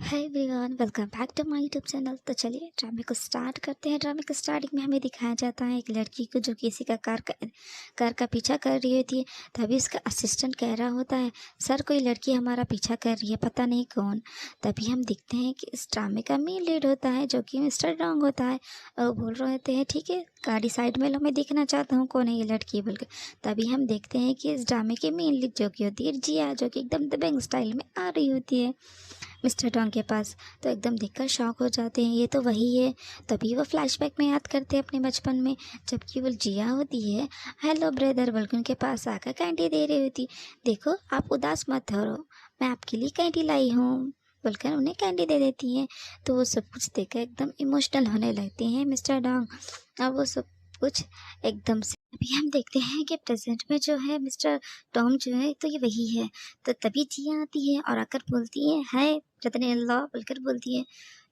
Hi everyone, welcome back to my YouTube channel. तो चलिए ड्रामे को स्टार्ट करते हैं। ड्रामे के स्टार्टिंग में हमें दिखाया जाता है एक लड़की को जो किसी का कार का पीछा कर रही होती है। तभी उसका असिस्टेंट कह रहा होता है, सर कोई लड़की हमारा पीछा कर रही है, पता नहीं कौन। तभी हम देखते हैं कि इस ड्रामे का मेन लीड होता है जो कि मिस्टर डोंग होता है। और वो बोल रहे होते हैं, ठीक है गाड़ी साइड में लो, मैं देखना चाहता हूँ कौन है ये लड़की बोल के। तभी हम देखते हैं कि इस ड्रामे की मेन लीड जो कि होती है जिया, जो कि एकदम दबंग स्टाइल में आ रही होती है मिस्टर डॉन के पास। तो एकदम देखकर शॉक हो जाते हैं, ये तो वही है। तभी वो फ्लैशबैक में याद करते हैं अपने बचपन में, जबकि वो जिया होती है हेलो ब्रदर बोल के उनके पास आकर कैंडी दे रही होती। देखो आप उदास मत हो, मैं आपके लिए कैंडी लाई हूँ बोलकर उन्हें कैंडी दे देती हैं। तो वो सब कुछ देखकर एकदम इमोशनल होने लगते हैं मिस्टर डॉन। अब वो सब कुछ एकदम से अभी हम देखते हैं कि प्रेजेंट में जो है मिस्टर टॉम जो है तो ये वही है। तो तभी जिया आती है और आकर बोलती है, हाय ब्रदर इन लॉ बोलकर बोलती है,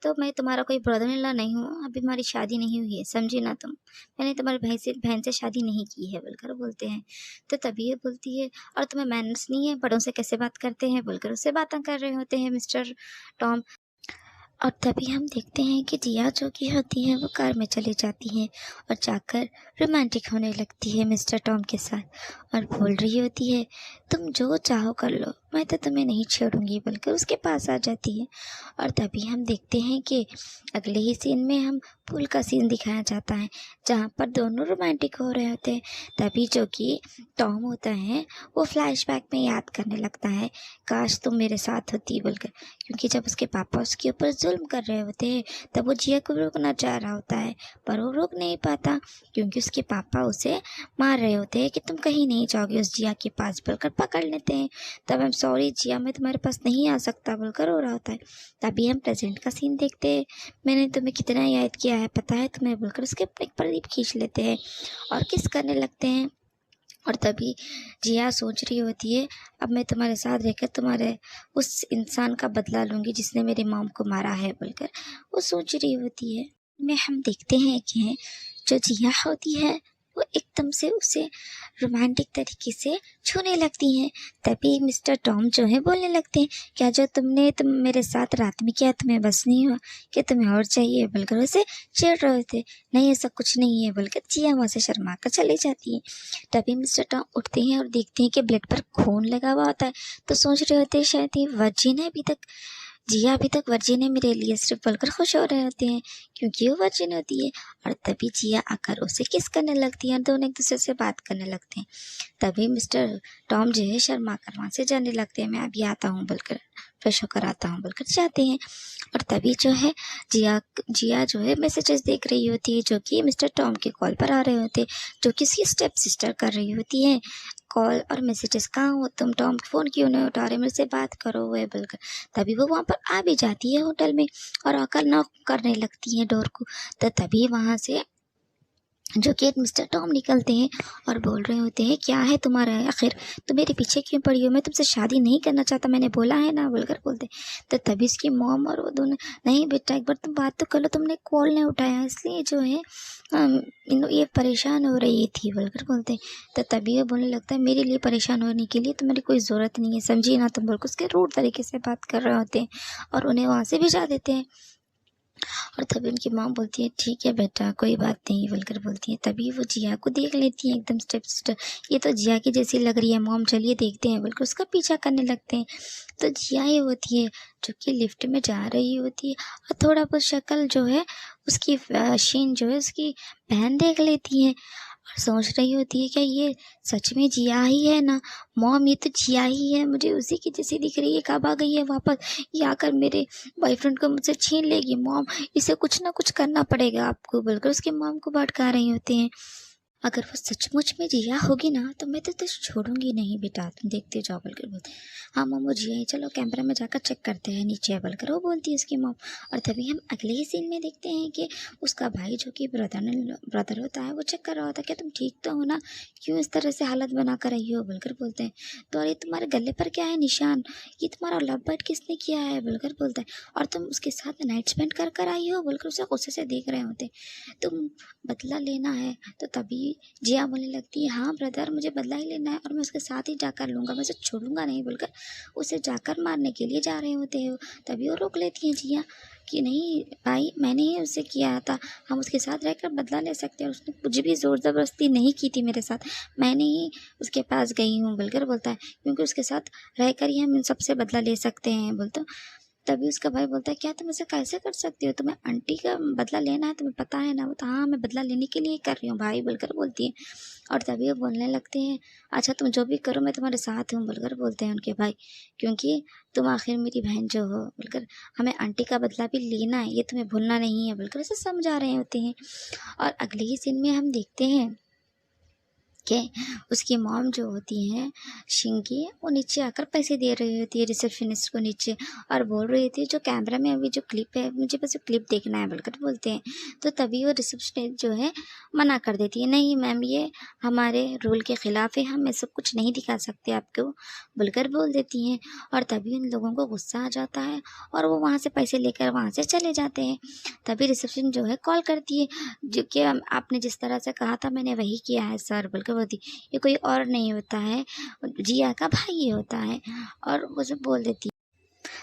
तो मैं तुम्हारा कोई ब्रदर इन लॉ नहीं हूँ, अभी हमारी शादी नहीं हुई है, समझी ना तुम, मैंने तुम्हारे बहन से शादी नहीं की है बोलकर बोलते हैं। तो तभी ये बोलती है, और तुम्हें मैनर्स नहीं है, बड़ों से कैसे बात करते हैं बोलकर उससे बातें कर रहे होते हैं मिस्टर टॉम। और तभी हम देखते हैं कि जिया जो कि होती है वो कार में चली जाती है और जाकर रोमांटिक होने लगती है मिस्टर टॉम के साथ और बोल रही होती है, तुम जो चाहो कर लो, मैं तो तुम्हें नहीं छेड़ूंगी बोलकर उसके पास आ जाती है। और तभी हम देखते हैं कि अगले ही सीन में हम पूल का सीन दिखाया जाता है जहाँ पर दोनों रोमांटिक हो रहे होते हैं। तभी जो कि टॉम होता है वो फ्लैशबैक में याद करने लगता है, काश तुम मेरे साथ होती बोलकर, क्योंकि जब उसके पापा उसके ऊपर जुल्म कर रहे होते हैं तब वो जिया को रोकना चाह रहा होता है, पर वो रोक नहीं पाता क्योंकि उसके पापा उसे मार रहे होते हैं कि तुम कहीं नहीं जाओगे उस जिया के पास बोलकर पकड़ लेते हैं। तब हम सॉरी जिया, मैं तुम्हारे पास नहीं आ सकता बोलकर रो रहा होता है। तभी हम प्रेजेंट का सीन देखते हैं, मैंने तुम्हें कितना याद किया है पता है तुम्हें बोलकर उसके अपने एक प्रदीप खींच लेते हैं और किस करने लगते हैं। और तभी जिया सोच रही होती है, अब मैं तुम्हारे साथ रहकर तुम्हारे उस इंसान का बदला लूँगी जिसने मेरी मॉम को मारा है बोलकर वो सोच रही होती है। में हम देखते हैं कि जो जिया होती है वो एकदम से उसे रोमांटिक तरीके से छूने लगती हैं। तभी मिस्टर टॉम जो है बोलने लगते हैं, क्या जो तुम मेरे साथ रात में किया तुम्हें बस नहीं हुआ, क्या तुम्हें और चाहिए बोलकर उसे छेड़ रहे थे। नहीं ऐसा कुछ नहीं है बोलकर जिया वहाँ से शर्मा कर चली जाती है। तभी मिस्टर टॉम उठते हैं और देखते हैं कि ब्लेड पर खून लगा हुआ होता है। तो सोच रहे होते हैं शायद ये वर्जिन है अभी तक, जिया अभी तक वर्जिन है मेरे लिए सिर्फ बोलकर खुश हो रहे होते हैं क्योंकि वो वर्जिन होती है। और तभी जिया आकर उसे किस करने लगती है और दोनों एक दूसरे से बात करने लगते हैं। तभी मिस्टर टॉम जो है शर्मा कर वहाँ से जाने लगते हैं, मैं अभी आता हूँ बोलकर, फ्रेश होकर आता हूँ बोलकर जाते हैं। और तभी जो है जिया जिया जो है मैसेजेस देख रही होती है जो कि मिस्टर टॉम के कॉल पर आ रहे होते हैं, जो कि उसकी स्टेप सिस्टर कर रही होती है कॉल और मैसेजेस, कहाँ हो तुम, टॉम फ़ोन क्यों नहीं उठा रहे, मेरे से बात करो वो बोलकर। तभी वो वहाँ पर आ भी जाती है होटल में और आकर नॉक करने लगती है डोर को। तो तभी वहाँ से जो कि मिस्टर टॉम निकलते हैं और बोल रहे होते हैं, क्या है तुम्हारा आखिर, तुम मेरे पीछे क्यों पड़ी हो, मैं तुमसे शादी नहीं करना चाहता, मैंने बोला है ना बोलकर बोलते। तो तभी इसकी मॉम और वो दोनों, नहीं बेटा एक बार तुम बात तो कर लो, तुमने कॉल नहीं उठाया इसलिए जो है ये परेशान हो रही थी बोलकर बोलते। तो तभी वो बोलने लगता है, मेरे लिए परेशान होने के लिए तुम्हारी कोई ज़रूरत नहीं है, समझी ना तुम बोलकर उसके रूड तरीके से बात कर रहे होते हैं और उन्हें वहाँ से भिजा देते हैं। और तभी उनकी माँ बोलती है, ठीक है बेटा कोई बात नहीं बोलकर बोलती है। तभी वो जिया को देख लेती है एकदम स्टेप सिस्टर, ये तो जिया की जैसी लग रही है मॉम, चलिए देखते हैं बोलकर उसका पीछा करने लगते हैं। तो जिया ही होती है जो कि लिफ्ट में जा रही होती है और थोड़ा बहुत शक्ल जो है उसकी शीन जो है उसकी बहन देख लेती है और सोच रही होती है, क्या ये सच में जिया ही है ना, मॉम ये तो जिया ही है, मुझे उसी की जैसी दिख रही है, कब आ गई है वापस, ये आकर मेरे बॉयफ्रेंड को मुझसे छीन लेगी मॉम, इसे कुछ ना कुछ करना पड़ेगा आपको बोलकर उसके मॉम को भड़का रही होते हैं। अगर वो सचमुच में जिया होगी ना तो मैं तो तुझे छोड़ूंगी नहीं बेटा, तुम देखते जाओ बोलकर बोलते। हाँ मॉम वो जिया है, चलो कैमरा में जाकर चेक करते हैं नीचे बोलकर वो बोलती है उसकी मॉम। और तभी हम अगले ही सीन में देखते हैं कि उसका भाई जो कि ब्रदर होता है वो चेक कर रहा होता है, क्या तुम ठीक तो हो ना, क्यों इस तरह से हालत बना कर रही हो बोलकर बोलते हैं। तो अरे तुम्हारे गले पर क्या है निशान, ये तुम्हारा लव बर्ड किसने किया है बोलकर बोलता है, और तुम उसके साथ नाइट स्पेंड कर कर आई हो बोलकर उसे गुस्से से देख रहे होते। तुम बदला लेना है। तो तभी तभी जिया बोलने लगती है, हाँ ब्रदर, मुझे बदला ही लेना है और मैं उसके साथ ही जाकर लूँगा, मैं उसे छोड़ूंगा नहीं, बोलकर उसे जाकर मारने के लिए जा रहे होते हैं। तभी वो रोक लेती है जिया कि नहीं भाई, मैंने ही उससे किया था, हम उसके साथ रहकर बदला ले सकते हैं, उसने कुछ भी ज़ोर ज़बरदस्ती नहीं की थी मेरे साथ, मैंने ही उसके पास गई हूँ, बोलकर बोलता है, क्योंकि उसके साथ रहकर ही हम इन सबसे बदला ले सकते हैं, बोलता। तभी उसका भाई बोलता है, क्या तुम ऐसा कैसे कर सकती हो, तुम्हें आंटी का बदला लेना है, तुम्हें पता है ना। वो तो हाँ, मैं बदला लेने के लिए कर रही हूँ भाई, बोलकर बोलती है। और तभी वो बोलने लगते हैं, अच्छा तुम जो भी करो मैं तुम्हारे साथ हूँ, बोलकर बोलते हैं उनके भाई, क्योंकि तुम आखिर मेरी बहन जो हो, बोलकर हमें आंटी का बदला भी लेना है, ये तुम्हें भूलना नहीं है, बोलकर ऐसे समझा रहे होते हैं। और अगले ही सीन में हम देखते हैं कि उसकी मॉम जो होती हैं शिंगी, वो नीचे आकर पैसे दे रही होती है रिसेप्शनिस्ट को नीचे, और बोल रही थी जो कैमरा में अभी जो क्लिप है, मुझे बस वो क्लिप देखना है, बोलकर बोलते हैं। तो तभी वो रिसेप्शनिस्ट जो है मना कर देती है, नहीं मैम, ये हमारे रूल के ख़िलाफ़ है, हम ये सब कुछ नहीं दिखा सकते आपको, बोलकर बोल देती हैं। और तभी उन लोगों को गुस्सा आ जाता है और वो वहाँ से पैसे लेकर वहाँ से चले जाते हैं। तभी रिसेप्शन जो है कॉल करती है, जो कि आपने जिस तरह से कहा था मैंने वही किया है सर, बोलकर बोलती, ये कोई और नहीं होता है, जिया का भाई ये होता है, और वो सब बोल देती है।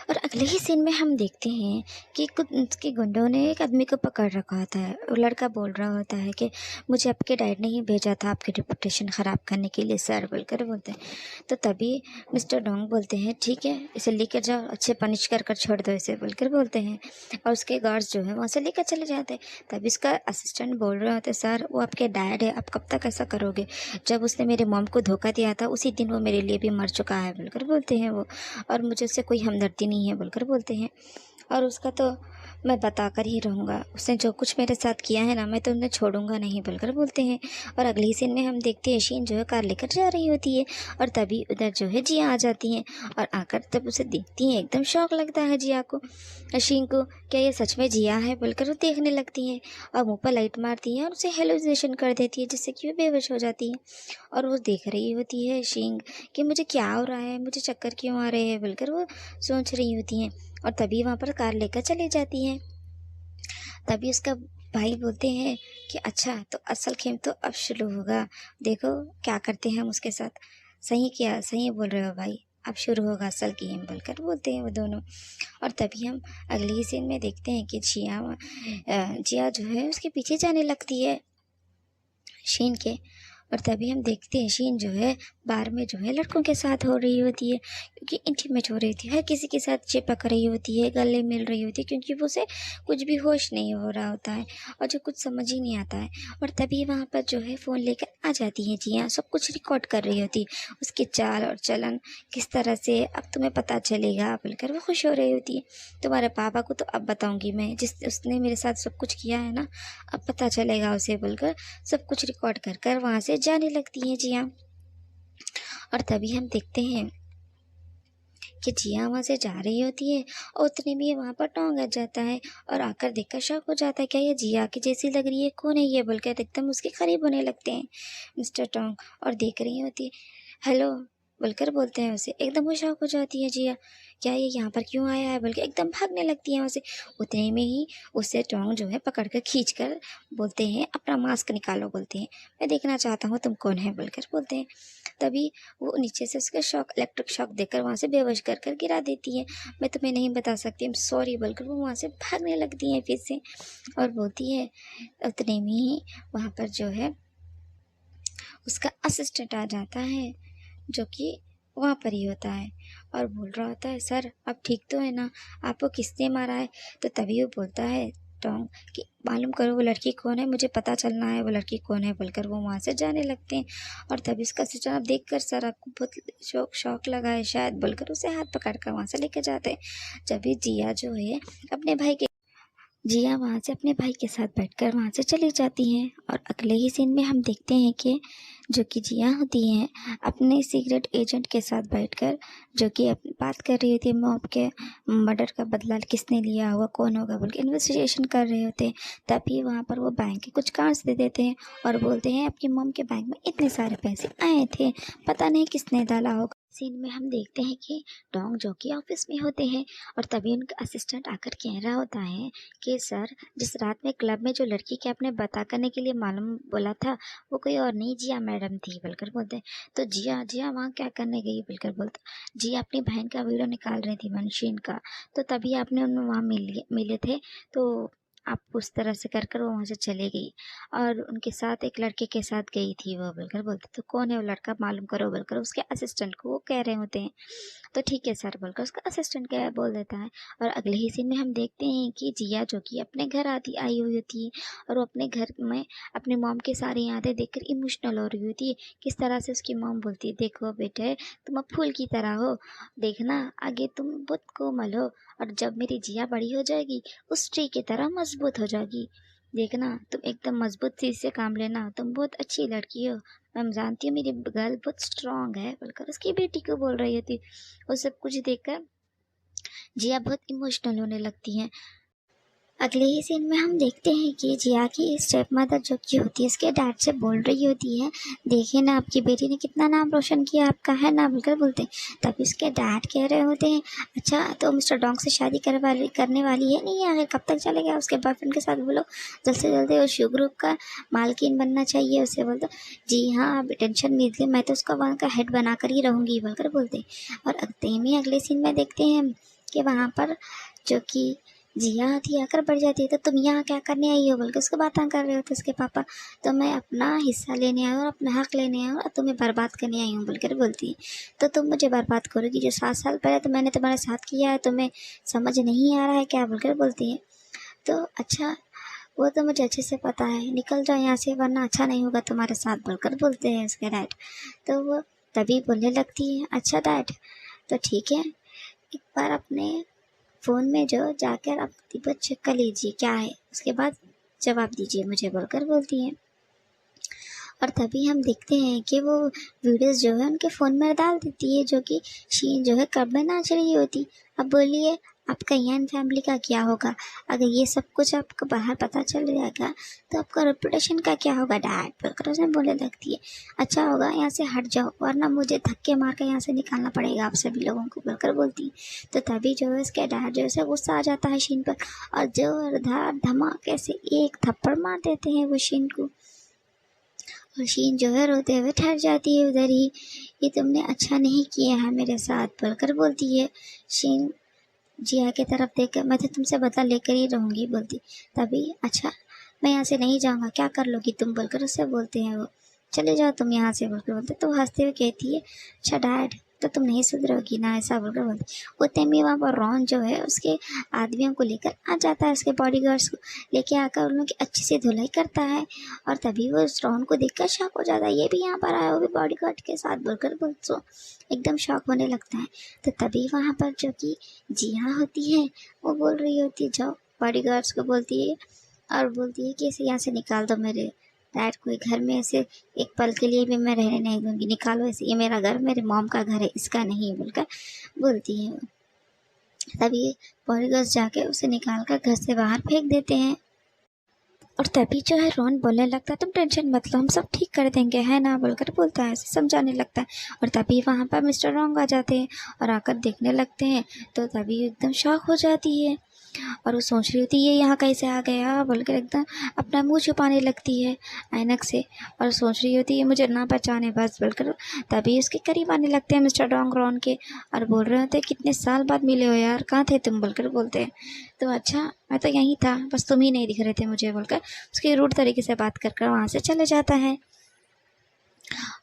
और अगले ही सीन में हम देखते हैं कि कुछ उसके गुंडों ने एक आदमी को पकड़ रखा होता है। वो लड़का बोल रहा होता है कि मुझे आपके डैड ने ही भेजा था आपकी रेपुटेशन ख़राब करने के लिए सर, बोलकर बोलते हैं। तो तभी मिस्टर डोंग बोलते हैं, ठीक है इसे लेकर जाओ, अच्छे पनिश कर कर छोड़ दो इसे, बोलकर बोलते हैं। और उसके गार्ड्स जो है वहाँ से लेकर चले जाते हैं। तभी उसका असिस्टेंट बोल रहे होते, सर वो आपके डैड है, आप कब तक ऐसा करोगे, जब उसने मेरे मॉम को धोखा दिया था उसी दिन वो मेरे लिए भी मर चुका है, बोलकर बोलते हैं वो, और मुझे उससे कोई हमदर्दी नहीं है, बोलकर बोलते हैं। और उसका तो मैं बता कर ही रहूँगा, उसने जो कुछ मेरे साथ किया है ना, मैं तो उन्हें छोड़ूंगा नहीं, बोलकर बोलते हैं। और अगले ही सीन में हम देखते हैं शीन जो है कार लेकर जा रही होती है, और तभी उधर जो है जिया आ जाती हैं, और आकर जब उसे देखती हैं एकदम शौक लगता है जिया को, शीन को, क्या ये सच में जिया है, बोलकर वो देखने लगती हैं और मुँह पर लाइट मारती हैं और उसे हेलुसिनेशन कर देती है, जिससे कि वो बेहोश हो जाती है। और वो देख रही होती है शींग कि मुझे क्या हो रहा है, मुझे चक्कर क्यों आ रहे हैं, बोलकर वो सोच रही होती हैं। और तभी वहाँ पर कार लेकर चली जाती हैं। तभी उसका भाई बोलते हैं कि अच्छा तो असल खेल तो अब शुरू होगा, देखो क्या करते हैं हम उसके साथ। सही किया, सही बोल रहे हो भाई, अब शुरू होगा असल गेम, बोलकर बोलते हैं वो दोनों। और तभी हम अगले ही सीन में देखते हैं कि जिया जो है उसके पीछे जाने लगती है शीन के। और तभी हम देखते हैं शीन जो है बार में जो है लड़कों के साथ हो रही होती है, क्योंकि इंटीमेट हो रही थी, हर किसी के साथ चिपक रही होती है, गले मिल रही होती है, क्योंकि वो उसे कुछ भी होश नहीं हो रहा होता है और जो कुछ समझ ही नहीं आता है। और तभी वहाँ पर जो है फ़ोन लेकर आ जाती है जिया, सब कुछ रिकॉर्ड कर रही होती है, उसके चाल और चलन किस तरह से अब तुम्हें पता चलेगा, बोलकर वो खुश हो रही होती है। तुम्हारे पापा को तो अब बताऊँगी मैं, जिस उसने मेरे साथ सब कुछ किया है ना, अब पता चलेगा उसे, बोलकर सब कुछ रिकॉर्ड कर कर वहाँ से जाने लगती हैं जिया। और तभी हम देखते हैं कि जिया वहाँ से जा रही होती है और उतने में वहाँ पर टोंग आ जाता है और आकर देखकर शौक हो जाता है, क्या ये जिया की जैसी लग रही है, कौन है ये, बोलकर एकदम उसके करीब होने लगते हैं मिस्टर टोंग। और देख रही होती है, हेलो बोलकर बोलते हैं उसे, एकदम वो शौक हो जाती है जिया, क्या ये यहाँ पर क्यों आया है, बोलकर एकदम भागने लगती है उसे। उतने में ही उसे टोंग जो है पकड़ कर खींच कर बोलते हैं, अपना मास्क निकालो, बोलते हैं मैं देखना चाहता हूँ तुम कौन है, बोलकर बोलते हैं। तभी वो नीचे से उसका शॉक, इलेक्ट्रिक शॉक देकर वहाँ से बेहोश कर कर गिरा देती है। मैं तुम्हें नहीं बता सकती, सॉरी, बोलकर वो वहाँ से भागने लगती है फिर से। और बोलती है, उतने में ही वहाँ पर जो है उसका असिस्टेंट आ जाता है, जो कि वहाँ पर ही होता है, और बोल रहा होता है, सर आप ठीक तो है ना, आपको किसने मारा है। तो तभी वो बोलता है टोंग कि मालूम करो वो लड़की कौन है, मुझे पता चलना है वो लड़की कौन है, बोलकर वो वहाँ से जाने लगते हैं। और तभी उसका असिस्टेंट, आप देख कर सर आपको बहुत शौक लगा है शायद, बोलकर उसे हाथ पकड़ कर वहाँ से लेकर जाते हैं। जब भी जिया जो है अपने भाई के जिया वहाँ से अपने भाई के साथ बैठकर वहाँ से चली जाती हैं। और अगले ही सीन में हम देखते हैं कि जो कि जिया होती हैं अपने सीक्रेट एजेंट के साथ बैठकर, जो कि बात कर रही होती है मॉम के मर्डर का बदला किसने लिया होगा, कौन होगा, बोल के इन्वेस्टिगेशन कर रहे होते हैं। तभी वहाँ पर वो बैंक के कुछ कार्ड्स दे देते हैं और बोलते हैं आपकी मॉम के बैंक में इतने सारे पैसे आए थे, पता नहीं किसने डाला होगा। सीन में हम देखते हैं कि डोंग जो कि ऑफिस में होते हैं और तभी उनका असिस्टेंट आकर कह रहा होता है कि सर, जिस रात में क्लब में जो लड़की के आपने पता करने के लिए मालूम बोला था वो कोई और नहीं जिया मैडम थी बोलकर बोलते हैं। तो जिया जिया वहाँ क्या करने गई बोलकर बोलते, जिया अपनी बहन का वीडियो निकाल रही थी मशीन का, तो तभी आपने उन्हें वहाँ मिले थे, तो आप उस तरह से कर कर वो वहाँ से चले गई और उनके साथ एक लड़के के साथ गई थी वो बोलकर बोलते। तो कौन है वो लड़का मालूम करो बोलकर उसके असिस्टेंट को वो कह रहे होते हैं। तो ठीक है सर बोलकर उसका असिस्टेंट क्या बोल देता है। और अगले ही सीन में हम देखते हैं कि जिया जो कि अपने घर आई हुई होती है और वो अपने घर में अपने मॉम की सारी यादें देखकर इमोशनल हो रही होती है। किस तरह से उसकी मॉम बोलती है, देखो बेटे तुम अब फूल की तरह हो, देखना आगे तुम बहुत कोमल हो और जब मेरी जिया बड़ी हो जाएगी उस ट्री की तरह मजबूत हो जाएगी, देखना तुम एकदम मजबूत चीज से काम लेना, तुम बहुत अच्छी लड़की हो, मैं जानती हूँ मेरी गर्ल बहुत स्ट्रांग है बोलकर उसकी बेटी को बोल रही थी। वो सब कुछ देखकर जिया बहुत इमोशनल होने लगती है। अगले ही सीन में हम देखते हैं कि जिया की स्टेप मदर जो कि होती है इसके डैड से बोल रही होती है, देखिए ना आपकी बेटी ने कितना नाम रोशन किया आपका, है ना बोलकर बोलते हैं। तभी उसके डैड कह रहे होते हैं, अच्छा तो मिस्टर डोंग से शादी करने वाली है नहीं, आगे कब तक चलेगा उसके बॉयफ्रेंड के साथ, बोलो जल्द से जल्द वो शू ग्रुप का मालकिन बनना चाहिए उसे, बोलते जी हाँ आप टेंशन नहीं लीजिए मैं तो उसका वहाँ का हेड बना कर ही रहूँगी बोलकर बोलते। और अगले सीन में देखते हैं कि वहाँ पर जो कि जिया आती आकर बढ़ जाती है, तो तुम यहाँ क्या करने आई हो बोल के उसको बातें कर रहे होते उसके पापा। तो मैं अपना हिस्सा लेने आई हूँ और अपना हक लेने आई हूँ और तुम्हें बर्बाद करने आई हूँ बोलकर बोलती है। तो तुम मुझे बर्बाद करोगी, जो 7 साल पहले तो मैंने तुम्हारे साथ किया है तुम्हें समझ नहीं आ रहा है क्या बोलकर बोलती है। तो अच्छा वो तो मुझे अच्छे से पता है, निकल जाओ यहाँ से वरना अच्छा नहीं होगा तुम्हारे साथ बोलकर बोलते हैं उसके डैड। तो वो तभी बोलने लगती है, अच्छा डैड तो ठीक है, एक बार अपने फ़ोन में जो जाकर आप तिब्बत चेक कर लीजिए क्या है, उसके बाद जवाब दीजिए मुझे बोलकर बोलती है। और तभी हम देखते हैं कि वो वीडियोस जो है उनके फ़ोन में डाल देती है जो कि शीन जो है क्लब में नाच रही होती। अब बोलिए आपका यान फैमिली का क्या होगा, अगर ये सब कुछ आपको बाहर पता चल जाएगा तो आपका रेपुटेशन का क्या होगा डैड बोलकर उसने बोलने लगती है। अच्छा होगा यहाँ से हट जाओ वरना मुझे धक्के मार कर यहाँ से निकालना पड़ेगा आप सभी लोगों को बोलकर बोलती है। तो तभी जो है उसके डैड जो है गुस्सा आ जाता है शीन पर और जोरदार धमाके से एक थप्पड़ मार देते हैं वो शीन को। और शीन जो है रोते हुए ठहर जाती है उधर ही, ये तुमने अच्छा नहीं किया है मेरे साथ बोलकर बोलती है। शीन जिया की तरफ देखकर मैं तो तुमसे बदला लेकर ही रहूँगी बोलती। तभी अच्छा मैं यहाँ से नहीं जाऊँगा क्या कर लोगी तुम बोलकर उससे बोलते हैं वो, चले जाओ तुम यहाँ से बोलकर बोलते। तो हंसते हुए कहती है, अच्छा डैड तो तुम नहीं सुधरोगी ना ऐसा बोलकर बोलती। उतने में वहाँ पर रॉन जो है उसके आदमियों को लेकर आ जाता है, उसके बॉडीगार्ड्स को लेके आकर उन लोग की अच्छी से धुलाई करता है। और तभी वो उस रॉन को देखकर शॉक हो जाता है, ये भी यहाँ पर आया वो भी बॉडीगार्ड के साथ बोलकर बोल सो एकदम शॉक होने लगता है। तो तभी वहाँ पर जो कि जिया होती है वो बोल रही होती है, जाओ बॉडीगार्ड्स को बोलती है और बोलती है कि इसे यहाँ से निकाल दो, मेरे डैड को घर में ऐसे एक पल के लिए भी मैं रहने नहीं दूंगी, निकालो ऐसे, ये मेरा घर मेरे मॉम का घर है इसका नहीं बोलकर बोलती है वो। तभी बॉडीगार्ड्स जाके उसे निकाल कर घर से बाहर फेंक देते हैं। और तभी जो है रॉन बोलने लगता है, तुम टेंशन मत लो हम सब ठीक कर देंगे है ना बोलकर बोलता है, ऐसे समझाने लगता है। और तभी वहाँ पर मिस्टर रॉन्ग आ जाते हैं और आकर देखने लगते हैं। तो तभी एकदम शॉक हो जाती है और वो सोच रही होती है ये यहाँ कैसे आ गया बोलकर एकदम अपना मुंह छुपाने लगती है ऐनक से और सोच रही होती है मुझे ना पहचाने बस बोलकर। तभी उसके करीब आने लगते हैं मिस्टर डोंग रॉन के और बोल रहे होते कितने साल बाद मिले हो यार, कहाँ थे तुम बोलकर बोलते हैं। तो अच्छा मैं तो यहीं था बस तुम ही नहीं दिख रहे थे मुझे बोलकर उसके रूड तरीके से बात कर कर वहाँ से चले जाता है।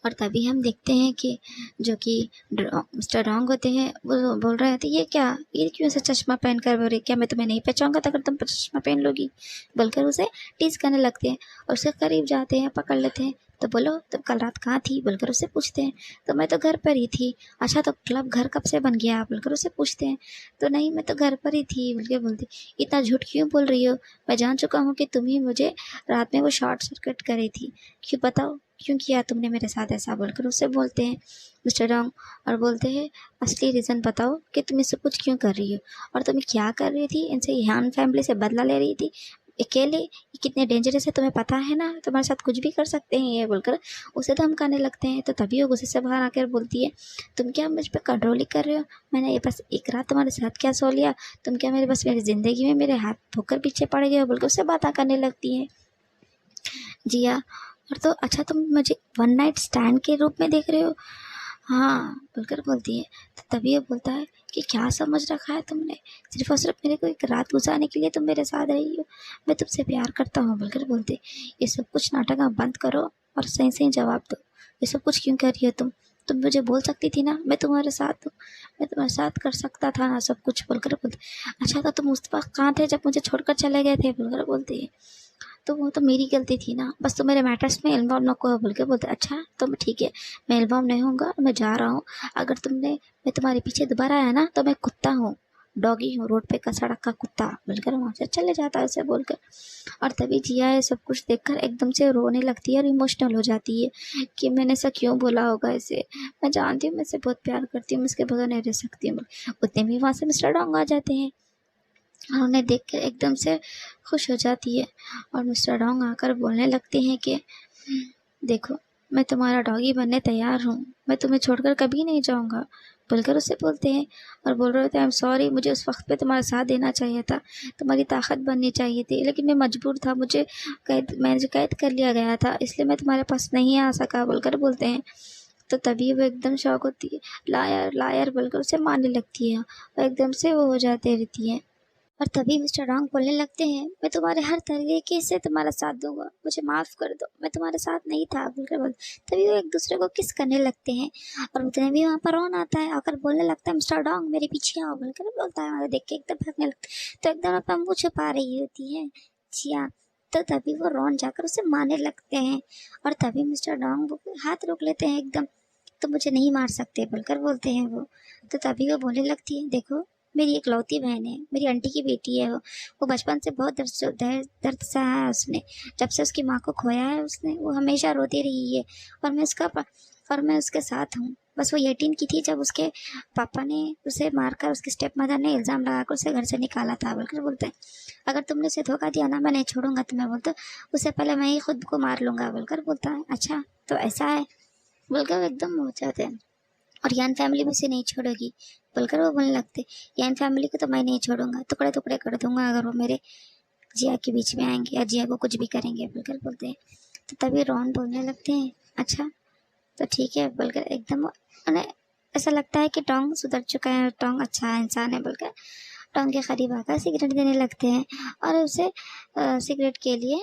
और तभी हम देखते हैं कि जो कि मिस्टर रॉन्ग होते हैं वो बोल रहे होते ये क्या, ये क्यों ऐसा चश्मा पहन कर बोल रही, क्या मैं तुम्हें नहीं पहचानूंगा तो अगर तुम चश्मा पहन लोगी बोलकर उसे टीज करने लगते हैं और उसके करीब जाते हैं पकड़ लेते हैं। तो बोलो तुम कल रात कहाँ थी बोलकर उससे पूछते हैं। तो मैं तो घर पर ही थी। अच्छा तो क्लब घर कब से बन गया बोलकर उससे पूछते हैं। तो नहीं मैं तो घर पर ही थी बोल के बोलती, इतना झूठ क्यों बोल रही हो, मैं जान चुका हूँ कि तुम ही मुझे रात में वो शॉर्ट सर्किट करी थी, क्यों बताओ क्यों किया तुमने मेरे साथ ऐसा बोलकर उससे बोलते हैं मिस्टर रॉन्ग। और बोलते हैं असली रीज़न बताओ कि तुम इससे कुछ क्यों कर रही हो और तुम क्या कर रही थी, इनसे यान फैमिली से बदला ले रही थी, अकेले ये कितने डेंजरस है तुम्हें पता है ना, तुम्हारे साथ कुछ भी कर सकते हैं ये बोलकर उसे धमकाने लगते हैं। तो तभी वो गुस्से से बाहर आकर बोलती है, तुम क्या मुझ पर कंट्रोल ही कर रहे हो? मैंने ये बस एक रात तुम्हारे साथ क्या सो लिया, तुम क्या मेरे बस मेरी ज़िंदगी में मेरे हाथ धोकर पीछे पड़ गए हो बोलकर उससे बातें करने लगती है जिया। और तो अच्छा तुम मुझे वन नाइट स्टैंड के रूप में देख रहे हो? हाँ बोलकर बोलती है। तो तभी ये बोलता है कि क्या समझ रखा है तुमने, सिर्फ और सिर्फ मेरे को एक रात गुजारने के लिए तुम मेरे साथ रही हो, मैं तुमसे प्यार करता हूँ बोलकर बोलते। ये सब कुछ नाटक आप बंद करो और सही सही जवाब दो, ये सब कुछ क्यों कर रही हो तुम मुझे बोल सकती थी ना मैं तुम्हारे साथ हूँ, मैं तुम्हारे साथ कर सकता था ना सब कुछ बोलकर बोलते। अच्छा तो तुम उस वक्त कहाँ थे जब मुझे छोड़कर चले गए थे बोलकर बोलते हैं। तो वो तो मेरी गलती थी ना, बस तो मेरे मैटर्स में इन्वॉल्व न को बोल के बोलते। अच्छा तो मैं ठीक है, मैं इन्वॉल्व नहीं होऊंगा, मैं जा रहा हूँ। अगर मैं तुम्हारे पीछे दोबारा आया ना तो मैं कुत्ता हूँ, डॉगी हूँ, रोड पे का सड़क का कुत्ता बोलकर वहाँ से चले जाता है उसे बोलकर। और तभी जिया ये सब कुछ देखकर एकदम से रोने लगती है और इमोशनल हो जाती है कि मैंने ऐसा क्यों बोला होगा इसे, मैं जानती हूँ मैं इसे बहुत प्यार करती हूँ, मैं इसके बगैर नहीं रह सकती हूँ। उतने में वहाँ से मिस्टर डोंग आ जाते हैं और उन्हें देख कर एकदम से खुश हो जाती है। और मिस्टर डोंग आकर बोलने लगते हैं कि देखो मैं तुम्हारा डॉगी बनने तैयार हूँ, मैं तुम्हें छोड़कर कभी नहीं जाऊँगा बोलकर उससे बोलते हैं। और बोल रहे थे आई एम सॉरी, मुझे उस वक्त पे तुम्हारा साथ देना चाहिए था, तुम्हारी ताकत बननी चाहिए थी, लेकिन मैं मजबूर था, मुझे कैद कर लिया गया था, इसलिए मैं तुम्हारे पास नहीं आ सका बोलकर बोलते हैं। तो तभी वो एकदम शॉक होती है, लायर लायर बोलकर उसे मारने लगती है और एकदम से वो हो जाते रहती है। और तभी मिस्टर रॉन्ग बोलने लगते हैं, मैं तुम्हारे हर तरीके से तुम्हारा साथ दूंगा, मुझे माफ़ कर दो, मैं तुम्हारे साथ नहीं था बोलकर बोल। तभी वो एक दूसरे को किस करने लगते हैं और उतने भी वहाँ पर रॉन आता है, आकर बोलने लगता है मिस्टर डोंग मेरे पीछे आओ बोलकर बोलता है। वहाँ देख के एकदम भागने लगता है, तो एकदम अपना मुँह छुपा रही होती है जिया। तो तभी वो रॉन जाकर उसे मारने लगते हैं और तभी मिस्टर डोंग वो हाथ रोक लेते हैं एकदम, तो मुझे नहीं मार सकते बोलकर बोलते हैं वो। तो तभी वो बोलने लगती है, देखो मेरी इकलौती बहन है, मेरी आंटी की बेटी है वो बचपन से बहुत दर्द सहा है उसने, जब से उसकी माँ को खोया है उसने, वो हमेशा रोती रही है और मैं उसके साथ हूँ। बस वो 18 की थी जब उसके पापा ने उसे मारकर, उसके स्टेप मदर ने इल्ज़ाम लगाकर उसे घर से निकाला था बोलकर बोलते हैं। अगर तुमने उसे धोखा दिया ना मैं नहीं छोड़ूंगा तुम्हें बोलते, उससे पहले मैं ही खुद को मार लूंगा बोलकर बोलता है। अच्छा तो ऐसा है बोलकर वो एकदम हो जाते हैं। और यान फैमिली भी उसे नहीं छोड़ेगी बोलकर वो बोलने लगते, यान फैमिली को तो मैं नहीं छोड़ूंगा, टुकड़े टुकड़े कर दूंगा अगर वो मेरे जिया के बीच में आएंगे या जिया को कुछ भी करेंगे बोलकर बोलते हैं। तो तभी रॉन बोलने लगते हैं, अच्छा तो ठीक है बोलकर एकदम उन्हें ऐसा लगता है कि टोंग सुधर चुका है, टोंग अच्छा इंसान है बोलकर टोंग के करीब आकर सिगरेट देने लगते हैं और उसे सिगरेट के लिए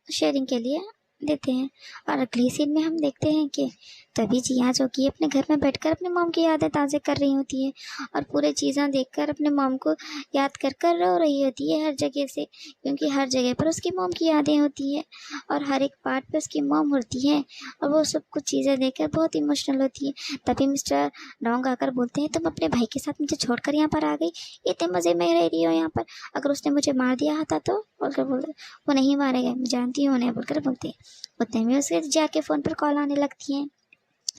शेयरिंग के लिए देते हैं। और अगली सीन में हम देखते हैं कि तभी जिया जो कि अपने घर में बैठकर अपने मॉम की यादें ताज़ा कर रही होती है और पूरे चीज़ें देखकर अपने मॉम को याद कर कर रो रही होती है हर जगह से, क्योंकि हर जगह पर उसकी मॉम की यादें होती है और हर एक पार्ट पे उसकी मॉम होती है और वो सब कुछ चीज़ें देखकर बहुत इमोशनल होती है। तभी मिस्टर डोंग आकर बोलते हैं, तुम अपने भाई के साथ मुझे छोड़कर यहाँ पर आ गई, इतने मज़े में रह रही हो यहाँ पर, अगर उसने मुझे मार दिया था तो बोलकर बोलते, वो नहीं मारेगा मैं जानती हूँ उन्हें बोलकर बोलते हैं। उतने में उसके जिया के फ़ोन पर कॉल आने लगती है,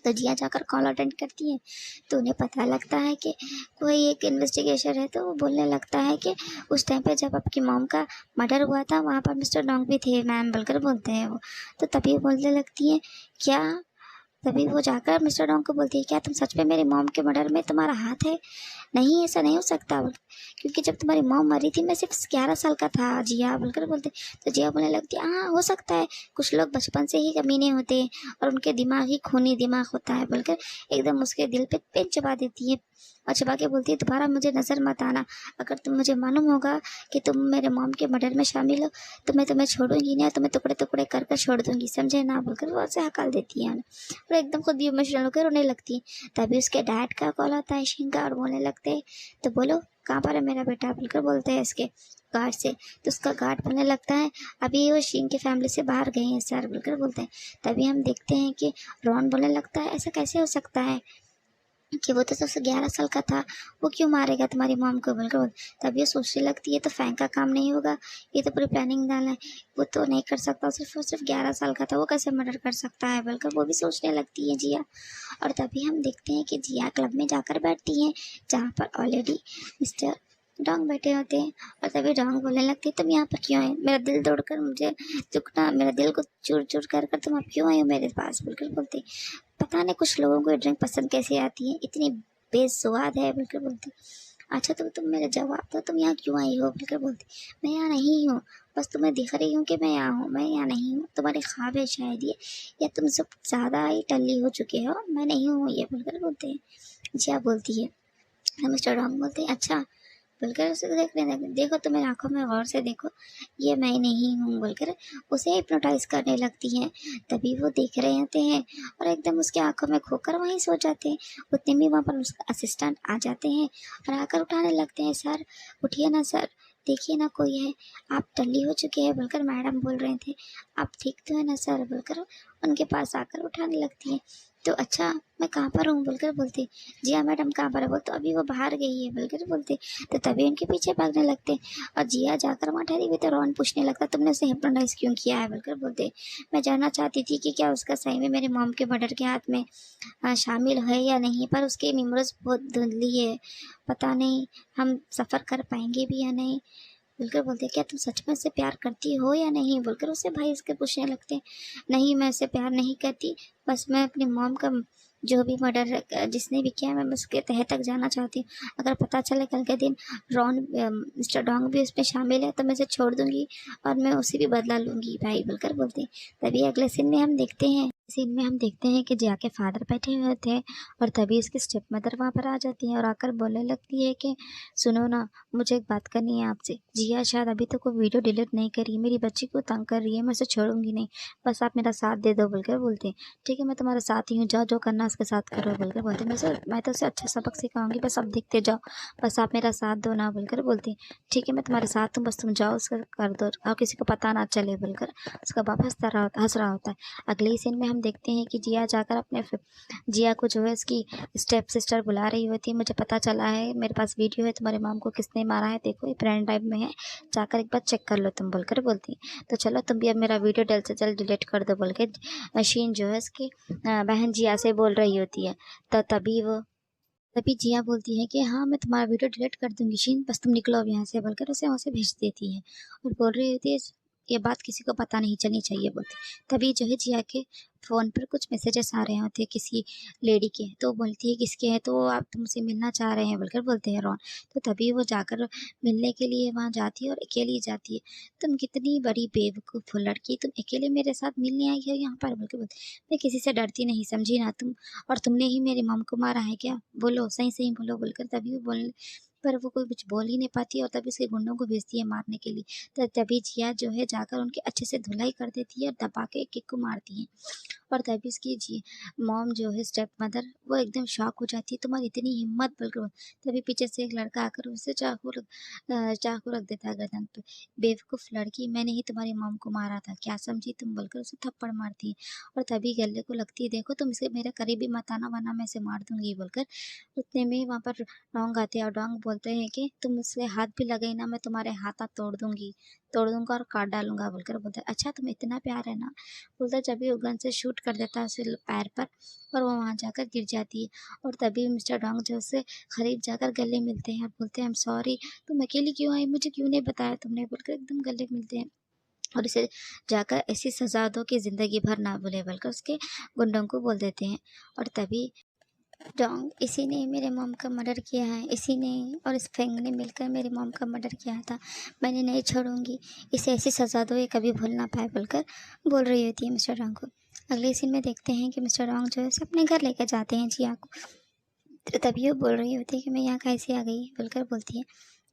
तो जिया जाकर कॉल अटेंड करती है तो उन्हें पता लगता है कि कोई एक इन्वेस्टिगेशन है। तो वो बोलने लगता है कि उस टाइम पे जब आपकी मॉम का मर्डर हुआ था वहाँ पर मिस्टर डोंग भी थे मैम बोलकर बोलते हैं वो। तो तभी बोलने लगती है क्या, तभी वो जाकर मिस्टर डोंग को बोलती है, क्या तुम सच में मेरी मॉम के मर्डर में तुम्हारा हाथ है? नहीं ऐसा नहीं हो सकता क्योंकि जब तुम्हारी मॉम मरी थी मैं सिर्फ 11 साल का था जिया बोलकर बोलते। तो जिया बोलने लगती है, हाँ हो सकता है, कुछ लोग बचपन से ही कमीने होते हैं और उनके दिमाग ही खूनी दिमाग होता है बोलकर एकदम उसके दिल पे पेन चबा देती है और चबा के बोलती है, दोबारा मुझे नज़र मत आना, अगर तुम मुझे मालूम होगा कि तुम मेरे मॉम के मर्डर में शामिल हो तो मैं तुम्हें छोड़ूंगी ना, तुम्हें टुकड़े टुकड़े कर कर छोड़ दूंगी, समझे ना बोलकर वो उसे हकाल देती है और एकदम खुद भी इमोशनल होकर रोने लगती है। तभी उसके डैड का कॉल आता है शिंग का और बोलने लगते हैं, तो बोलो कहाँ पर है मेरा बेटा बोलकर बोलते हैं इसके गार्ड से। तो उसका गार्ड बोलने लगता है, अभी वो शिंग की फैमिली से बाहर गए हैं सर बोलकर बोलते हैं। तभी हम देखते हैं कि रॉन बोलने लगता है, ऐसा कैसे हो सकता है कि वो तो सबसे 11 साल का था, वो क्यों मारेगा तुम्हारी मॉम को बोलकर बोल। तभी वो सोचने लगती है तो फैंक का काम नहीं होगा, ये तो पूरी प्लानिंग डालना है, वो तो नहीं कर सकता, सिर्फ 11 साल का था, वो कैसे मर्डर कर सकता है बोलकर वो भी सोचने लगती है जिया। और तभी हम देखते हैं कि जिया क्लब में जाकर बैठती हैं जहाँ पर ऑलरेडी मिस्टर डोंग बैठे होते हैं और तभी डोंग बोलने लगती है, तुम यहाँ पर क्यों आए? मेरा दिल तोड़कर मुझे दुखना, मेरा दिल को चूर चूर कर कर तुम अब क्यों आए हो मेरे पास? बोलकर बोलती, पता नहीं कुछ लोगों को ये ड्रिंक पसंद कैसे आती है, इतनी बेस्वाद है। बोलकर बोलती, अच्छा तो तुम मेरा जवाब दो, तुम यहाँ क्यों आई हो? बोलकर बोलती, मैं यहाँ नहीं हूँ, बस तुम्हें दिख रही हूँ कि मैं यहाँ हूँ, मैं यहाँ नहीं हूँ, तुम्हारे ख्वाब है शायद ये, या तुम सब ज़्यादा ही टल्ली हो चुके हो, मैं नहीं हूँ ये। बोलकर बोलते हैं, जिया बोलती है, मिस्टर डॉग बोलते हैं, अच्छा बोलकर उसे देखने लगे, देखो तुम मेरी आंखों में गौर से देखो, ये मैं नहीं हूँ। बोलकर उसे हिप्नोटाइज करने लगती हैं। तभी वो देख रहे होते हैं और एकदम उसकी आंखों में खोकर वहीं सो जाते हैं। उतने में वहाँ पर उसका असिस्टेंट आ जाते हैं और आकर उठाने लगते हैं, सर उठिए ना सर, देखिए ना कोई है, आप टल्ली हो चुके हैं। बोलकर मैडम बोल रहे थे, आप ठीक तो है ना सर? बोलकर उनके पास आकर उठाने लगती है। तो अच्छा मैं कहाँ पर हूँ? बोलकर बोलते, जी हाँ मैडम कहाँ पर है? बोल, तो अभी वो बाहर गई है। बोलकर बोलते, तो तभी उनके पीछे भागने लगते और जिया जाकर वहाँ ठहरी हुई तो रॉन पूछने लगता, तुमने उसे हिप्नोटाइज क्यों किया है? बोलकर बोलते, मैं जानना चाहती थी कि क्या उसका सही में मेरे मॉम के मर्डर के हाथ में शामिल है या नहीं, पर उसकी मेमोरीज बहुत धुंधली है, पता नहीं हम सफ़र कर पाएंगे भी या नहीं। बोलकर बोलते, क्या तुम सच में उससे प्यार करती हो या नहीं? बोलकर उससे भाई उसके पूछने लगते, नहीं मैं उससे प्यार नहीं करती, बस मैं अपनी मॉम का जो भी मर्डर जिसने भी किया, मैं उसके तह तक जाना चाहती हूँ। अगर पता चले कल के दिन रॉन मिस्टर डोंग भी उसमें शामिल है तो मैं उसे छोड़ दूंगी और मैं उसे भी बदला लूंगी भाई। बोलकर बोलते हैं, तभी अगले सीन में हम देखते हैं कि जिया के फादर बैठे हुए थे और तभी उसकी स्टेप मदर वहाँ पर आ जाती है और आकर बोलने लगती है कि सुनो ना, मुझे एक बात करनी है आपसे। जिया शायद अभी तक वो वीडियो डिलीट नहीं करी, मेरी बच्ची को तंग कर रही है, मैं उसे छोड़ूंगी नहीं, बस आप मेरा साथ दे दो। बोलकर बोलते हैं, ठीक है मैं तुम्हारे साथ ही हूँ, जाओ जो करना उसके साथ करो। बोलकर बोलते हैं, मैं तो उसे अच्छा सबक सिखाऊंगी, बस आप देखते जाओ, बस आप मेरा साथ दो ना। बोलकर बोलते हैं, ठीक है मैं तुम्हारे साथ हूँ, बस तुम जाओ उसका कर दो और किसी को पता ना चले। बोलकर उसका बाप हंस रहा होता है। अगले ही सीन में हम देखते हैं कि जिया जाकर जिया को जो है उसकी स्टेप सिस्टर बुला रही होती है, मुझे पता चला है, मेरे पास वीडियो है, तुम्हारे मॉम को किसने मारा है, देखो ये पेन ड्राइव में है, जाकर एक बार चेक कर लो तुम। बोलकर बोलती है, तो चलो तुम भी अब मेरा वीडियो जल्द से जल्द डिलीट कर दो। बोल के मशीन जो है उसकी बहन जिया से बोल रही होती है। तो तभी जिया बोलती है कि हाँ मैं तुम्हारा वीडियो डिलीट कर दूंगी शीन, बस तुम निकलो अब यहाँ से। बोलकर उसे वहाँ से भेज देती है और बोल रही होती है, ये बात किसी को पता नहीं चलनी चाहिए बोलती। तभी जो है जिया के फ़ोन पर कुछ मैसेजेस आ रहे होते हैं किसी लेडी के, तो बोलती है किसके हैं, तो आप तुमसे मिलना चाह रहे हैं। बोलकर बोलते हैं रॉन। तो तभी वो जाकर मिलने के लिए वहाँ जाती है और अकेली जाती है। तुम कितनी बड़ी बेवकूफ़ हो लड़की, तुम अकेले मेरे साथ मिलने आई हो यहाँ पर? बोल के बोलती, मैं किसी से डरती नहीं, समझी ना तुम, और तुमने ही मेरी मॉम को मारा है क्या? बोलो सही सही बोलो। बोलकर तभी वो बोल, पर वो कोई कुछ बोल ही नहीं पाती और तभी उसके गुंडों को भेजती है मारने के लिए। तो तभी जिया जो है जाकर उनकी अच्छे से धुलाई कर देती है और दबा के एक एक को मारती है। और तभी उसकी जी मॉम जो है स्टेप मदर वो एकदम शॉक हो जाती है, तुम्हारी इतनी हिम्मत। बोलकर तभी पीछे से एक लड़का आकर उसे चाकू रख देता है गर्दन पे। बेवकूफ़ लड़की, मैंने ही तुम्हारी मॉम को मारा था, क्या समझी तुम? बोलकर उसे थप्पड़ मारती है और तभी गले को लगती है, देखो तुम इसे मेरे करीबी मत आना वरना मैं इसे मार दूंगी। बोलकर उतने में वहाँ पर डोंग आते हैं और डोंग बोलते हैं कि तुम उससे हाथ भी लगाई ना, मैं तुम्हारे हाथ तोड़ दूंगा और काट डालूंगा। बोलकर बोलते हैं, अच्छा तुम्हें इतना प्यार है ना? बोलता है, जब भी वो गन से शूट कर देता है उसे पैर पर और वो वहाँ जाकर गिर जाती है। और तभी मिस्टर डोंग जो उससे करीब जाकर गले मिलते हैं और बोलते हैं, आई एम सॉरी, तुम अकेली क्यों आई, मुझे क्यों नहीं बताया तुमने? बोलकर एकदम गले मिलते हैं और इसे जाकर ऐसी सजा दो कि ज़िंदगी भर ना भूले। बोलकर उसके गुंडों को बोल देते हैं। और तभी डोंग, इसी ने मेरे मॉम का मर्डर किया है, इसी ने और इस फेंग ने मिलकर मेरी मॉम का मर्डर किया था, मैंने नहीं छोड़ूंगी, इसे ऐसी सज़ा दो ये कभी भूल ना पाए। बोलकर बोल रही होती है मिस्टर डोंग को। अगले सीन में देखते हैं कि मिस्टर डोंग जो है उसे अपने घर लेकर जाते हैं जिया को। तो तभी वो बोल रही होती है कि मैं यहाँ कैसे आ गई? बोलकर बोलती है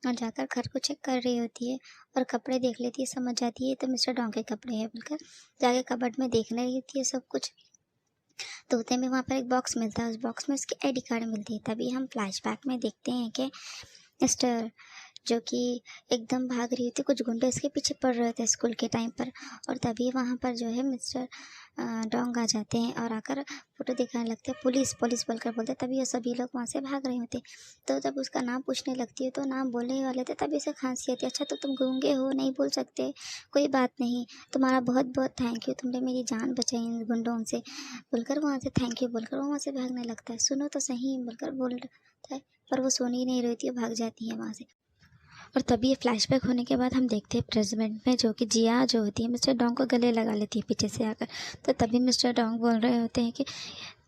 और जाकर घर को चेक कर रही होती है और कपड़े देख लेती है, समझ जाती है तो मिस्टर डोंग के कपड़े हैं। बोलकर जाके कबर्ड में देख रही होती है सब कुछ। तो उतने में वहाँ पर एक बॉक्स मिलता है, उस बॉक्स में उसकी आईडी कार्ड मिलती है। तभी हम फ्लैशबैक में देखते हैं कि मिस्टर जो कि एकदम भाग रही होती, कुछ गुंडे उसके पीछे पड़ रहे थे स्कूल के टाइम पर। और तभी वहाँ पर जो है मिस्टर डोंग आ जाते हैं और आकर फ़ोटो दिखाने लगते हैं, पुलिस पुलिस बोलकर बोलते हैं। तभी वो सभी लोग वहाँ से भाग रहे होते। तो जब उसका नाम पूछने लगती है तो नाम बोलने ही वाले थे, तभी उसे खांसी आती है, अच्छा तो तुम गूंगे हो, नहीं बोल सकते, कोई बात नहीं, तुम्हारा बहुत बहुत थैंक यू, तुमने मेरी जान बचाई इन गुंडों से। बोलकर वहाँ से थैंक यू बोलकर वो वहाँ से भागने लगता है। सुनो तो सही बोलकर बोलता है, पर वो सुन ही नहीं रही थी, भाग जाती है वहाँ से। और तभी ये फ्लैशबैक होने के बाद हम देखते हैं प्रेजेंट में, जो कि जिया जो होती है मिस्टर डोंग को गले लगा लेती है पीछे से आकर। तो तभी मिस्टर डोंग बोल रहे होते हैं कि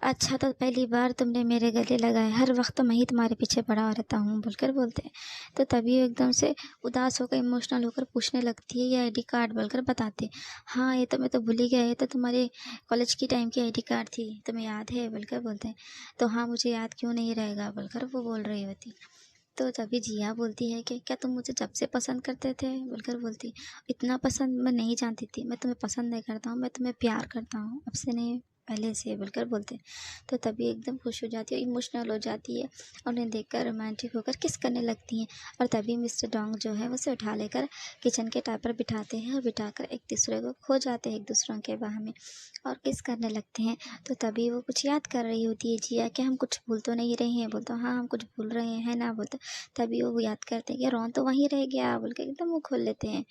अच्छा, तो पहली बार तुमने मेरे गले लगाए, हर वक्त तो मैं ही तुम्हारे पीछे पड़ा रहता हूँ बोलकर बोलते हैं। तो तभी वो एकदम से उदास होकर इमोशनल होकर पूछने लगती है, ये आईडी कार्ड बोलकर बताते। हाँ, ये तो मैं तो भूल ही गया, ये तो तुम्हारे कॉलेज की टाइम की आईडी कार्ड थी, तुम्हें याद है बोलकर बोलते हैं। तो हाँ, मुझे याद क्यों नहीं रहेगा बोलकर वो बोल रही होती। तो तभी जिया बोलती है कि क्या तुम मुझे जब से पसंद करते थे बोलकर बोलती। इतना पसंद मैं नहीं जानती थी, मैं तुम्हें पसंद नहीं करता हूँ, मैं तुम्हें प्यार करता हूँ, अब से नहीं पहले से बोलकर बोलते। तो तभी एकदम खुश हो जाती है, इमोशनल हो जाती है और उन्हें देखकर रोमांटिक होकर किस करने लगती हैं। और तभी मिस्टर डोंग जो है उसे उठा लेकर किचन के टाइप पर बिठाते हैं और बिठाकर एक दूसरे को खो जाते हैं एक दूसरों के बाह में और किस करने लगते हैं। तो तभी वो कुछ याद कर रही होती है जिया कि हम कुछ भूल तो नहीं रहे हैं, बोलते हाँ हम कुछ भूल रहे हैं ना बोलते। तभी वो याद करते हैं कि रॉन तो वहीं रह गया बोल के एकदम वो खोल लेते हैं।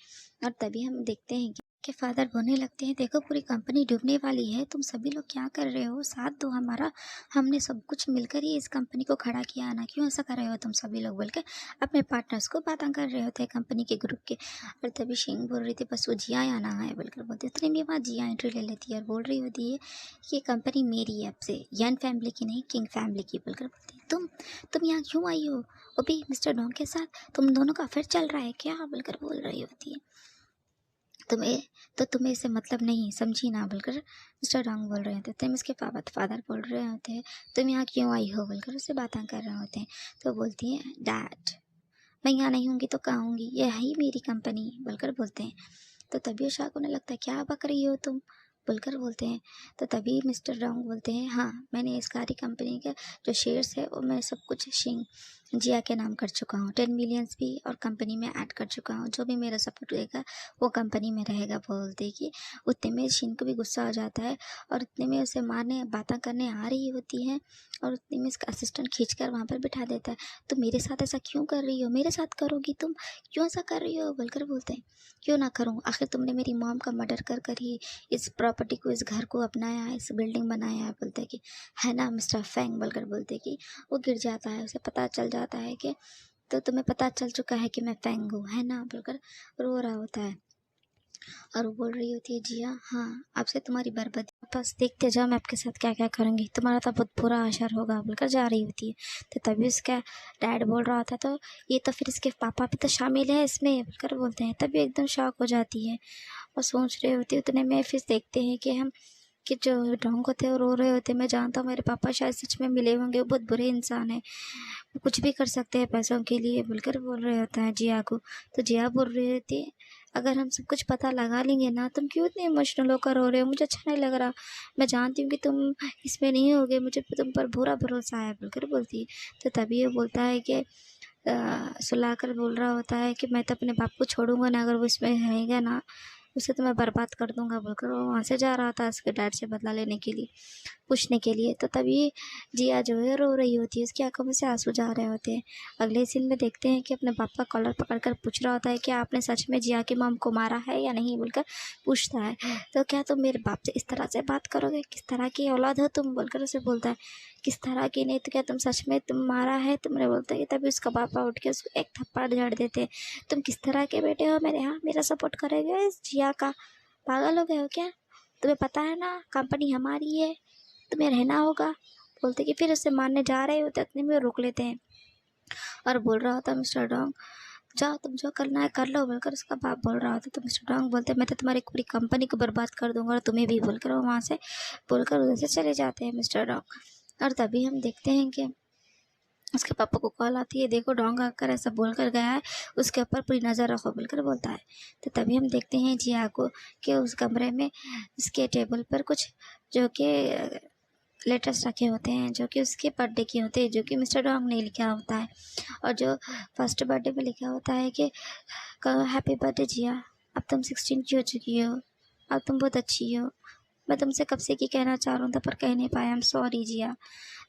और तभी हम देखते हैं कि फादर बोलने लगते हैं, देखो पूरी कंपनी डूबने वाली है, तुम सभी लोग क्या कर रहे हो, साथ दो हमारा, हमने सब कुछ मिलकर ही इस कंपनी को खड़ा किया ना, क्यों ऐसा कर रहे हो तुम सभी लोग बोल के अपने पार्टनर्स को बातें कर रहे होते हैं कंपनी के ग्रुप के। और तभी शिंग बोल रही थी बस वो जिया आना है बोलकर बोलते। इतने में वहाँ जिया एंट्री ले लेती है और बोल रही होती है ये कंपनी मेरी है, अब से यन फैमिली की नहीं किंग फैमिली की बोलकर बोलती। तुम यहाँ क्यों आई हो, वो भी मिस्टर डोंग के साथ, तुम दोनों का अफेयर चल रहा है क्या बोलकर बोल रही होती है। तुम्हें इससे मतलब नहीं, समझी ना बोलकर मिस्टर डोंग बोल रहे होते। तब इसके फादर बोल रहे होते हैं तुम यहाँ क्यों आई हो बोलकर उससे बातें कर रहे होते हैं। तो बोलती है डैड मैं यहाँ नहीं होंगी तो कहाँ होंगी, ये है ही मेरी कंपनी बोलकर बोलते हैं। तो तभी वो शॉक होने लगता है, क्या बक रही हो तुम बोलकर बोलते हैं। तो तभी मिस्टर डोंग बोलते हैं हाँ, मैंने इस सारी कंपनी के जो शेयर्स है वो मैं सब कुछ शिंग जिया के नाम कर चुका हूँ, 10 मिलियंस भी और कंपनी में ऐड कर चुका हूँ, जो भी मेरा सपोर्ट रहेगा वो कंपनी में रहेगा बोलते कि। उतने में शिंग को भी गुस्सा हो जाता है और उतने में उसे मारने बातें करने आ रही होती है और उतने में इसका असिस्टेंट खींचकर वहाँ पर बिठा देता है। तो मेरे साथ ऐसा क्यों कर रही हो, मेरे साथ करोगी तुम, क्यों ऐसा कर रही हो बोलकर बोलते हैं। क्यों ना करूँ, आखिर तुमने मेरी मॉम का मर्डर कर ही इस प्रॉपर्टी को, इस घर को अपनाया है, इस बिल्डिंग बनाया है बोलते कि, है ना मिस्टर फैंग बोलकर बोलते कि। वो गिर जाता है, उसे पता चल जाता है कि तो तुम्हें पता चल चुका है कि मैं फैंग हूँ, है ना बोलकर रो रहा होता है। और वो बोल रही होती है जिया हाँ, आपसे तुम्हारी बर्बादी, बस देखते जाओ मैं आपके साथ क्या क्या करूँगी, तुम्हारा तो बहुत बुरा असर होगा बोलकर जा रही होती है। तो तभी उसका डैड बोल रहा होता तो ये तो फिर इसके पापा भी तो शामिल है इसमें बोलकर बोलते हैं। तभी एकदम शॉक हो जाती है और सोच रहे होती है। उतने में फिर देखते हैं कि जो डोंग होते हैं वो रो रहे होते हैं, मैं जानता हूँ मेरे पापा शायद सच में मिले होंगे, वो बहुत बुरे इंसान है, वो कुछ भी कर सकते हैं पैसों के लिए बोलकर बोल रहे होते हैं जिया को। तो जिया बोल रही होती है अगर हम सब कुछ पता लगा लेंगे ना, तुम क्यों इतने इमोशनल होकर रो रहे हो, मुझे अच्छा नहीं लग रहा, मैं जानती हूँ कि तुम इसमें नहीं होगे, मुझे तुम पर पूरा भरोसा है बोलकर बोलती है। तो तभी वो बोलता है कि सुलाकर बोल रहा होता है कि मैं तो अपने बाप को छोड़ूंगा ना, अगर वो इसमें रहेगा ना उसे तो मैं बर्बाद कर दूंगा बोलकर वो वहाँ से जा रहा था उसके डैड से बदला लेने के लिए, पूछने के लिए। तो तभी जिया जो है रो रही होती है, उसकी आंखों में से आंसू जा रहे होते हैं। अगले सीन में देखते हैं कि अपने पापा का कॉलर पकड़कर पूछ रहा होता है कि आपने सच में जिया की मॉम को मारा है या नहीं बोलकर पूछता है। तो क्या तुम मेरे बाप से इस तरह से बात करोगे, किस तरह की औलाद हो तुम बोलकर उसे बोलता है। किस तरह की नहीं तो क्या तुम सच में तुम मारा है तुमने बोलता है। तभी उसका पापा उठ के उसको एक थप्पड़ जड़ देते हैं। तुम किस तरह के बेटे हो मेरे, यहाँ मेरा सपोर्ट करेगे इस जिया का, पागल हो गए हो क्या, तुम्हें पता है ना कंपनी हमारी है, तुम्हें रहना होगा बोलते कि। फिर उससे मारने जा रहे होते उतने में रोक लेते हैं और बोल रहा होता मिस्टर डोंग जाओ तुम जो करना है कर लो बोलकर उसका बाप बोल रहा होता। तो मिस्टर डोंग बोलते मैं तो तुम्हारी पूरी कंपनी को बर्बाद कर दूंगा और तुम्हें भी बोलकर वो वहाँ से बोलकर उधर से चले जाते हैं मिस्टर डोंग। और तभी हम देखते हैं कि उसके पापा को कॉल आती है, देखो डोंग आकर ऐसा बोल कर गया है, उसके ऊपर पूरी नज़र रखो बोलकर बोलता है। तो तभी हम देखते हैं जिया को कि उस कमरे में उसके टेबल पर कुछ जो कि लेटर्स रखे होते हैं जो कि उसके बर्थडे के होते हैं, जो कि मिस्टर डोंग ने लिखा होता है। और जो फर्स्ट बर्थडे में लिखा होता है कि हैप्पी बर्थडे जिया, अब तुम 16 की हो चुकी हो, अब तुम बहुत अच्छी हो, मैं तुमसे कब से की कहना चाह रहा था पर कह नहीं पाया, आई एम सॉरी जिया।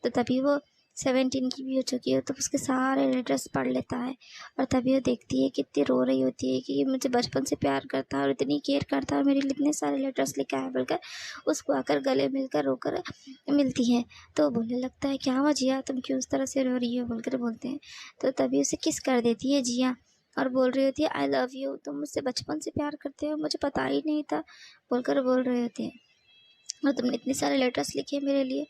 तो तभी वो 17 की भी हो चुकी है तो उसके सारे लेटर्स पढ़ लेता है। और तभी वो देखती है कितनी रो रही होती है कि ये मुझे बचपन से प्यार करता है और इतनी केयर करता है और मेरे लिए इतने सारे लेटर्स लिखा है बोलकर उसको आकर गले मिलकर रोकर मिलती है। तो बोलने लगता है क्या हुआ जिया, तुम क्यों उस तरह से रो रही हो बोलकर बोलते हैं। तो तभी उसे किस कर देती है जिया और बोल रही होती है आई लव यू, तुम मुझसे बचपन से प्यार करते हो, मुझे पता ही नहीं था, बोलकर बोल रहे होते हैं। और तुमने इतने सारे लेटर्स लिखे मेरे लिए,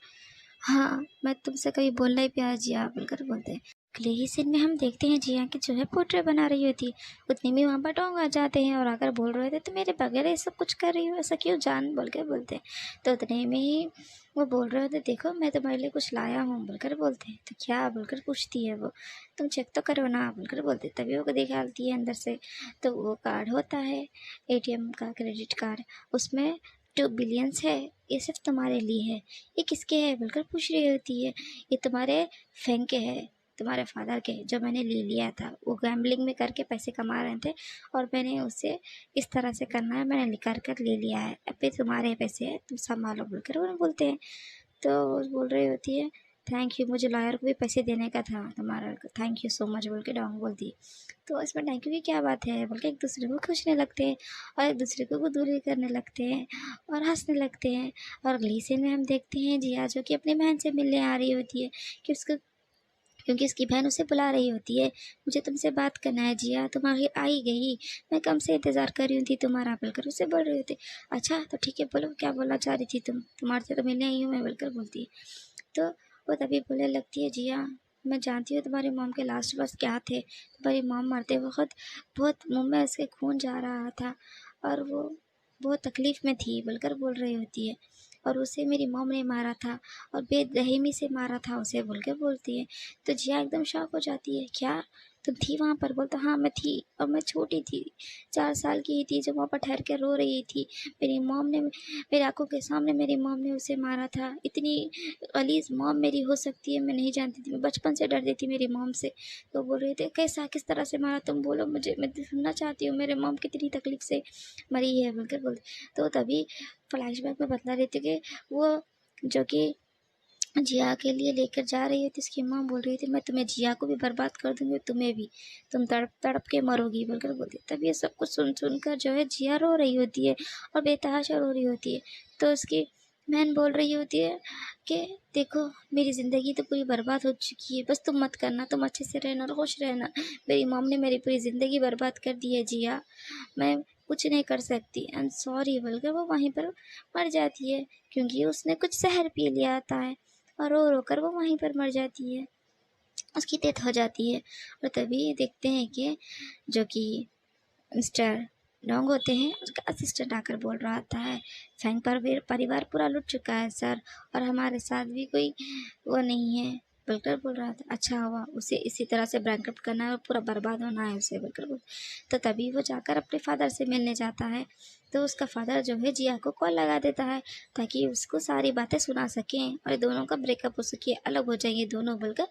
हाँ मैं तुमसे कभी बोलना ही प्यार जिया, बोलकर बोलते हैं। अगले ही सीन में हम देखते हैं जिया की जो है पोर्ट्रेट बना रही होती है। उतने में वहाँ पर डोंग आ जाते हैं और आकर बोल रहे थे तो मेरे बगैर ये सब कुछ कर रही हो, ऐसा क्यों जान, बोल के बोलते हैं। तो उतने में ही वो बोल रहे होते देखो मैं तुम्हारे लिए कुछ लाया हूँ, बोलकर बोलते हैं। तो क्या, बोलकर पूछती है वो। तुम चेक तो करो ना, बोलकर बोलते। तभी वो दिखाती है अंदर से, तो वो कार्ड होता है ATM का, क्रेडिट कार्ड। उसमें 2 बिलियंस है, ये सिर्फ तुम्हारे लिए है। ये किसके है, बोलकर पूछ रही होती है। ये तुम्हारे फैंक के है, तुम्हारे फादर के, जो मैंने ले लिया था। वो गैम्बलिंग में करके पैसे कमा रहे थे और मैंने उसे इस तरह से करना है, मैंने निकाल कर ले लिया है। अब ये तुम्हारे पैसे हैं, तुम संभालो, बोलकर वो बोलते हैं। तो वो बोल रही होती है थैंक यू, मुझे लॉयर को भी पैसे देने का था तुम्हारा, थैंक यू सो मच, बोल के डॉन्ग बोलती है। तो इसमें थैंक यू की क्या बात है, बोल के एक दूसरे को खुशने लगते हैं और एक दूसरे को दूरी करने लगते हैं और हंसने लगते हैं। और अगली सीन में हम देखते हैं जिया जो कि अपनी बहन से मिलने आ रही होती है कि उसको, क्योंकि उसकी बहन उसे बुला रही होती है। मुझे तुमसे बात करना है जिया, तुम आगे आई गई, मैं कम से इंतज़ार कर रही थी तुम्हारा, बोलकर उसे बोल रही होती। अच्छा तो ठीक है, बोलो क्या बोलना चाह रही थी तुम, तुम्हारे से तो मिलने आई हूँ मैं, बोलकर बोलती है। तो वो तभी बोलने लगती है जिया मैं जानती हूँ तुम्हारी मॉम के लास्ट वर्ड्स क्या थे। तुम्हारी मॉम मरते वक्त बहुत मुंह में उसके खून जा रहा था और वो बहुत तकलीफ़ में थी, बोलकर बोल रही होती है। और उसे मेरी मॉम ने मारा था और बेरहमी से मारा था उसे, बोल के बोलती है। तो जिया एकदम शॉक हो जाती है, क्या तुम थी वहाँ पर, बोलता हाँ मैं थी और मैं छोटी थी, 4 साल की ही थी, जब वहाँ पर ठहर के रो रही थी। मेरी मॉम ने, मेरी आंखों के सामने मेरी मॉम ने उसे मारा था। इतनी गलीज़ मॉम मेरी हो सकती है मैं नहीं जानती थी, मैं बचपन से डरती थी मेरी मॉम से। तो बोल रहे थे कैसा, किस तरह से मारा, तुम बोलो मुझे, मैं सुनना चाहती हूँ, मेरे मॉम कितनी तकलीफ से मरी है, बोलकर बोलते। तो तभी फ्लैशबैक में बतला रही थी कि वो जो कि जिया के लिए लेकर जा रही है, तो उसकी माँ बोल रही थी मैं तुम्हें, जिया को भी बर्बाद कर दूंगी, तुम्हें भी, तुम तड़प तड़प के मरोगी, बोलकर बोलती। तब ये सब कुछ सुन सुनकर जो है जिया रो रही होती है और बेतहाशा रो रही होती है। तो उसकी बहन बोल रही होती है कि देखो मेरी ज़िंदगी तो पूरी बर्बाद हो चुकी है, बस तुम मत करना, तुम अच्छे से रहना और खुश रहना। मेरी मॉम ने मेरी पूरी ज़िंदगी बर्बाद कर दी है जिया, मैं कुछ नहीं कर सकती, आई एम सॉरी, बोलकर वो वहीं पर मर जाती है, क्योंकि उसने कुछ जहर पी लिया होता है और रो रो कर वो वहीं पर मर जाती है, उसकी डेथ हो जाती है। और तभी देखते हैं कि जो कि मिस्टर डोंग होते हैं, उसका असिस्टेंट आकर बोल रहा होता है फैंग पर परिवार पूरा लुट चुका है सर, और हमारे साथ भी कोई वो नहीं है, बोलकर बोल रहा था। अच्छा हुआ, उसे इसी तरह से बैंकरप्ट करना है और पूरा बर्बाद होना है उसे, बोलकर बोल। तो तभी वो जाकर अपने फादर से मिलने जाता है। तो उसका फादर जो है जिया को कॉल लगा देता है ताकि उसको सारी बातें सुना सकें और दोनों का ब्रेकअप हो सके, अलग हो जाएंगे दोनों, बोलकर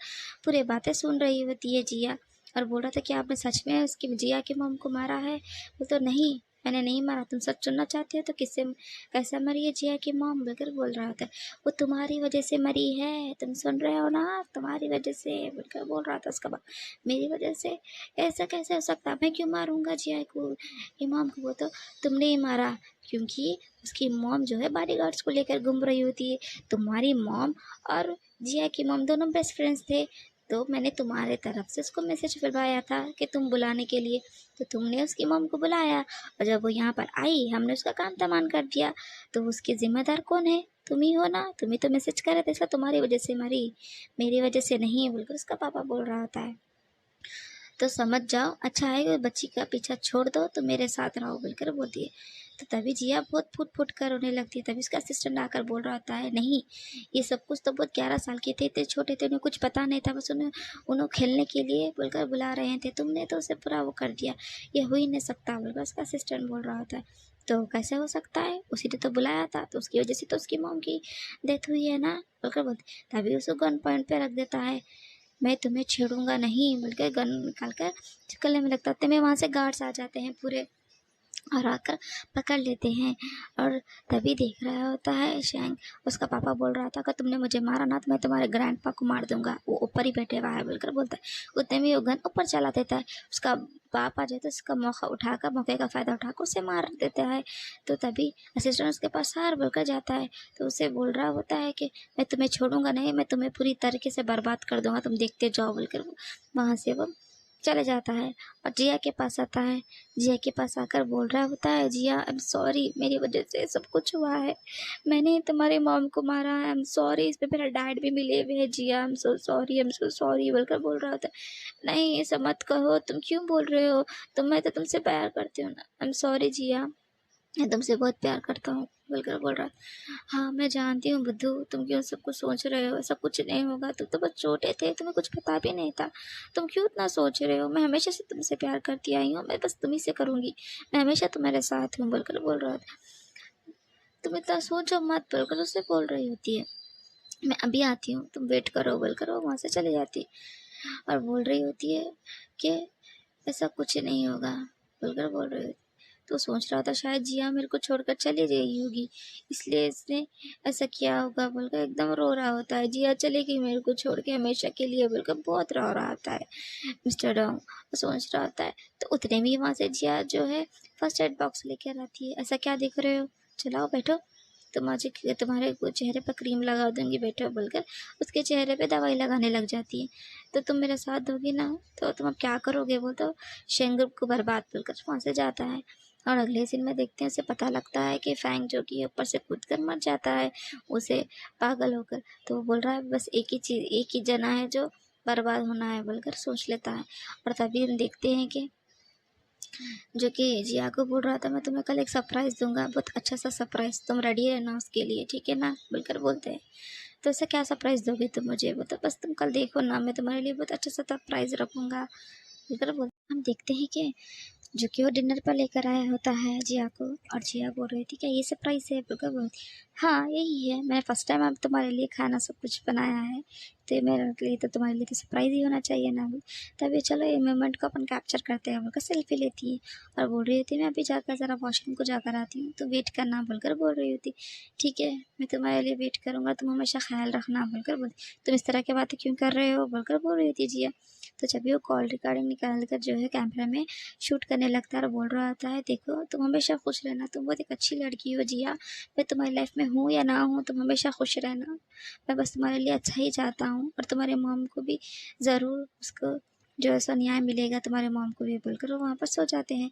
पूरे बातें सुन रही होती है जिया। और बोल रहा था कि आपने सच में उसकी जिया की मॉम को मारा है, वो तो नहीं मैंने नहीं मारा, तुम सच सुनना चाहते हो तो किससे, कैसा मरी है जिया की मॉम, बोलकर बोल रहा था। वो तुम्हारी वजह से मरी है, तुम सुन रहे हो ना, तुम्हारी वजह से, बोलकर बोल रहा था उसका बाप। मेरी वजह से, ऐसा कैसे हो सकता, मैं क्यों मारूंगा जिया को, इमाम को, वो तो तुमने ही मारा, क्योंकि उसकी मॉम जो है बॉडीगार्ड्स को लेकर घूम रही होती है। तुम्हारी मॉम और जिया की मॉम दोनों बेस्ट फ्रेंड्स थे, तो मैंने तुम्हारे तरफ से उसको मैसेज भिजवाया था कि तुम बुलाने के लिए, तो तुमने उसकी मॉम को बुलाया और जब वो यहाँ पर आई हमने उसका काम तमाम कर दिया, तो उसके ज़िम्मेदार कौन है, तुम ही हो ना, तुम ही तो मैसेज कर रहे थे, इसलिए तुम्हारी वजह से मरी, मेरी वजह से नहीं, बोलकर उसका पापा बोल रहा होता है। तो समझ जाओ, अच्छा है बच्ची का पीछा छोड़ दो तो मेरे साथ रहो, बोलकर बोलती है। तो तभी जिया बहुत फुट फुट कर रोने लगती है। तभी उसका असिस्टेंट आकर बोल रहा होता है नहीं, ये सब कुछ तो बहुत 11 साल के थे, इतने छोटे थे, उन्हें कुछ पता नहीं था, बस उन्हें खेलने के लिए बोलकर बुला रहे थे, तुमने तो उसे पूरा वो कर दिया, ये हो ही नहीं सकता, बोलकर उसका असिस्टेंट बोल रहा होता है। तो कैसे हो सकता है, उसी ने तो बुलाया था, तो उसकी वजह से तो उसकी मॉम की डेथ हुई है ना, बोलकर बोलते। तभी उसको गन पॉइंट पे रख देता है, मैं तुम्हें छेड़ूंगा नहीं, बोलकर गन निकाल कर गले में लगता है। में वहाँ से गार्ड्स आ जाते हैं पूरे और आकर पकड़ लेते हैं। और तभी देख रहा होता है शैंग, उसका पापा बोल रहा था अगर तुमने मुझे मारा ना तो मैं तुम्हारे ग्रैंडपा को मार दूंगा, वो ऊपर ही बैठे हुआ है, बोलकर बोलता है। उतने में वो गन ऊपर चला देता है, उसका बाप आ जाए तो उसका मौके का फ़ायदा उठाकर उसे मार देता है। तो तभी असिस्टेंट उसके पास हार बोलकर जाता है, तो उसे बोल रहा होता है कि मैं तुम्हें छोड़ूंगा नहीं, मैं तुम्हें पूरी तरीके से बर्बाद कर दूंगा, तुम देखते जाओ, बोलकर वहाँ से वो चले जाता है और जिया के पास आता है। जिया के पास आकर बोल रहा होता है, जिया आई एम सॉरी, मेरी वजह से सब कुछ हुआ है, मैंने तुम्हारी मॉम को मारा है, आई एम सॉरी, इस पे मेरा डैड भी मिले हुए हैं, Jiya I am so sorry, I am so sorry बोलकर बोल रहा होता है। नहीं ऐसा मत कहो, तुम क्यों बोल रहे हो, मैं तो तुमसे प्यार करती हूँ ना, आई एम सॉरी जिया, मैं तुमसे बहुत प्यार करता हूँ बोलकर बोल रहा है। हाँ मैं जानती हूँ बुद्धू, तुम क्यों सब कुछ सोच रहे हो, ऐसा कुछ नहीं होगा, तुम तो बस छोटे थे, तुम्हें कुछ पता भी नहीं था, तुम क्यों इतना सोच रहे हो, मैं हमेशा से तुमसे प्यार करती आई हूँ, मैं बस तुम्ही से करूँगी, मैं हमेशा तुम्हारे साथ हूँ बोलकर बोल रहा था। तुम इतना सोचो मत बोलकर उससे बोल रही होती है। मैं अभी आती हूँ, तुम वेट करो बोलकर वो वहाँ से चली जाती है और बोल रही होती है कि ऐसा कुछ नहीं होगा बोलकर बोल रही होती। तो सोच रहा था शायद जिया मेरे को छोड़कर चली गई होगी, इसलिए इसने ऐसा किया होगा बोलकर एकदम रो रहा होता है। जिया चली गई मेरे को छोड़ के हमेशा के लिए बोलकर बहुत रो रहा होता है मिस्टर डोंग, सोच रहा होता है। तो उतने में वहाँ से जिया जो है फर्स्ट एड बॉक्स लेकर आती है। ऐसा क्या देख रहे हो, चलाओ बैठो, तुम्हारे चेहरे पर क्रीम लगा दूंगी बैठो बोलकर उसके चेहरे पे दवाई लगाने लग जाती है। तो तुम मेरा साथ दोगी ना, तो तुम अब क्या करोगे, वो तो शेंगुप को बर्बाद बोलकर वहाँ से जाता है। और अगले सीन में देखते हैं उसे पता लगता है कि फैंग जो कि ऊपर से कूद कर मर जाता है उसे पागल होकर। तो वो बोल रहा है बस एक ही चीज़, एक ही जना है जो बर्बाद होना है बोलकर सोच लेता है। और तभी हम देखते हैं कि जो कि जिया को बोल रहा था मैं तुम्हें कल एक सरप्राइज़ दूंगा, बहुत अच्छा सा सरप्राइज़, तुम रेडी रहना उसके लिए, ठीक है ना बोलकर बोलते हैं। तो ऐसा क्या सरप्राइज़ दोगे तुम मुझे, वो तो बस तुम कल देखो ना, मैं तुम्हारे लिए बहुत अच्छा सा सरप्राइज़ रखूँगा बोलकर बोलते। हम देखते हैं कि जो कि वो डिनर पर लेकर आया होता है जिया को, और जिया बोल रही थी क्या ये सरप्राइज़ है बोलकर बोलती, हाँ यही है, मैंने फर्स्ट टाइम अब तुम्हारे लिए खाना सब कुछ बनाया है, तो मेरे लिए तो तुम्हारे लिए तो सरप्राइज़ ही होना चाहिए ना। तभी चलो ये मोमेंट को अपन कैप्चर करते हैं बोलकर सेल्फी लेती है और बोल रही होती मैं अभी जाकर ज़रा वॉशरूम को जाकर आती हूँ, तो वेट करना बोलकर बोल रही होती। ठीक है मैं तुम्हारे लिए वेट करूँगा, तुम हमेशा ख्याल रखना बोलकर बोलती। तुम इस तरह की बातें क्यों कर रहे हो बोलकर बोल रही होती जिया। तो जब भी वो कॉल रिकॉर्डिंग निकाल कर जो है कैमरा में शूट करने लगता है और बोल रहा होता है देखो तुम हमेशा खुश रहना, तुम बहुत एक अच्छी लड़की हो जिया, मैं तुम्हारी लाइफ में हूँ या ना हूँ तुम हमेशा खुश रहना, मैं बस तुम्हारे लिए अच्छा ही चाहता हूँ, और तुम्हारे मॉम को भी ज़रूर उसको जो ऐसा न्याय मिलेगा तुम्हारे मॉम को भी बोलकर वो वहाँ पर सो जाते हैं।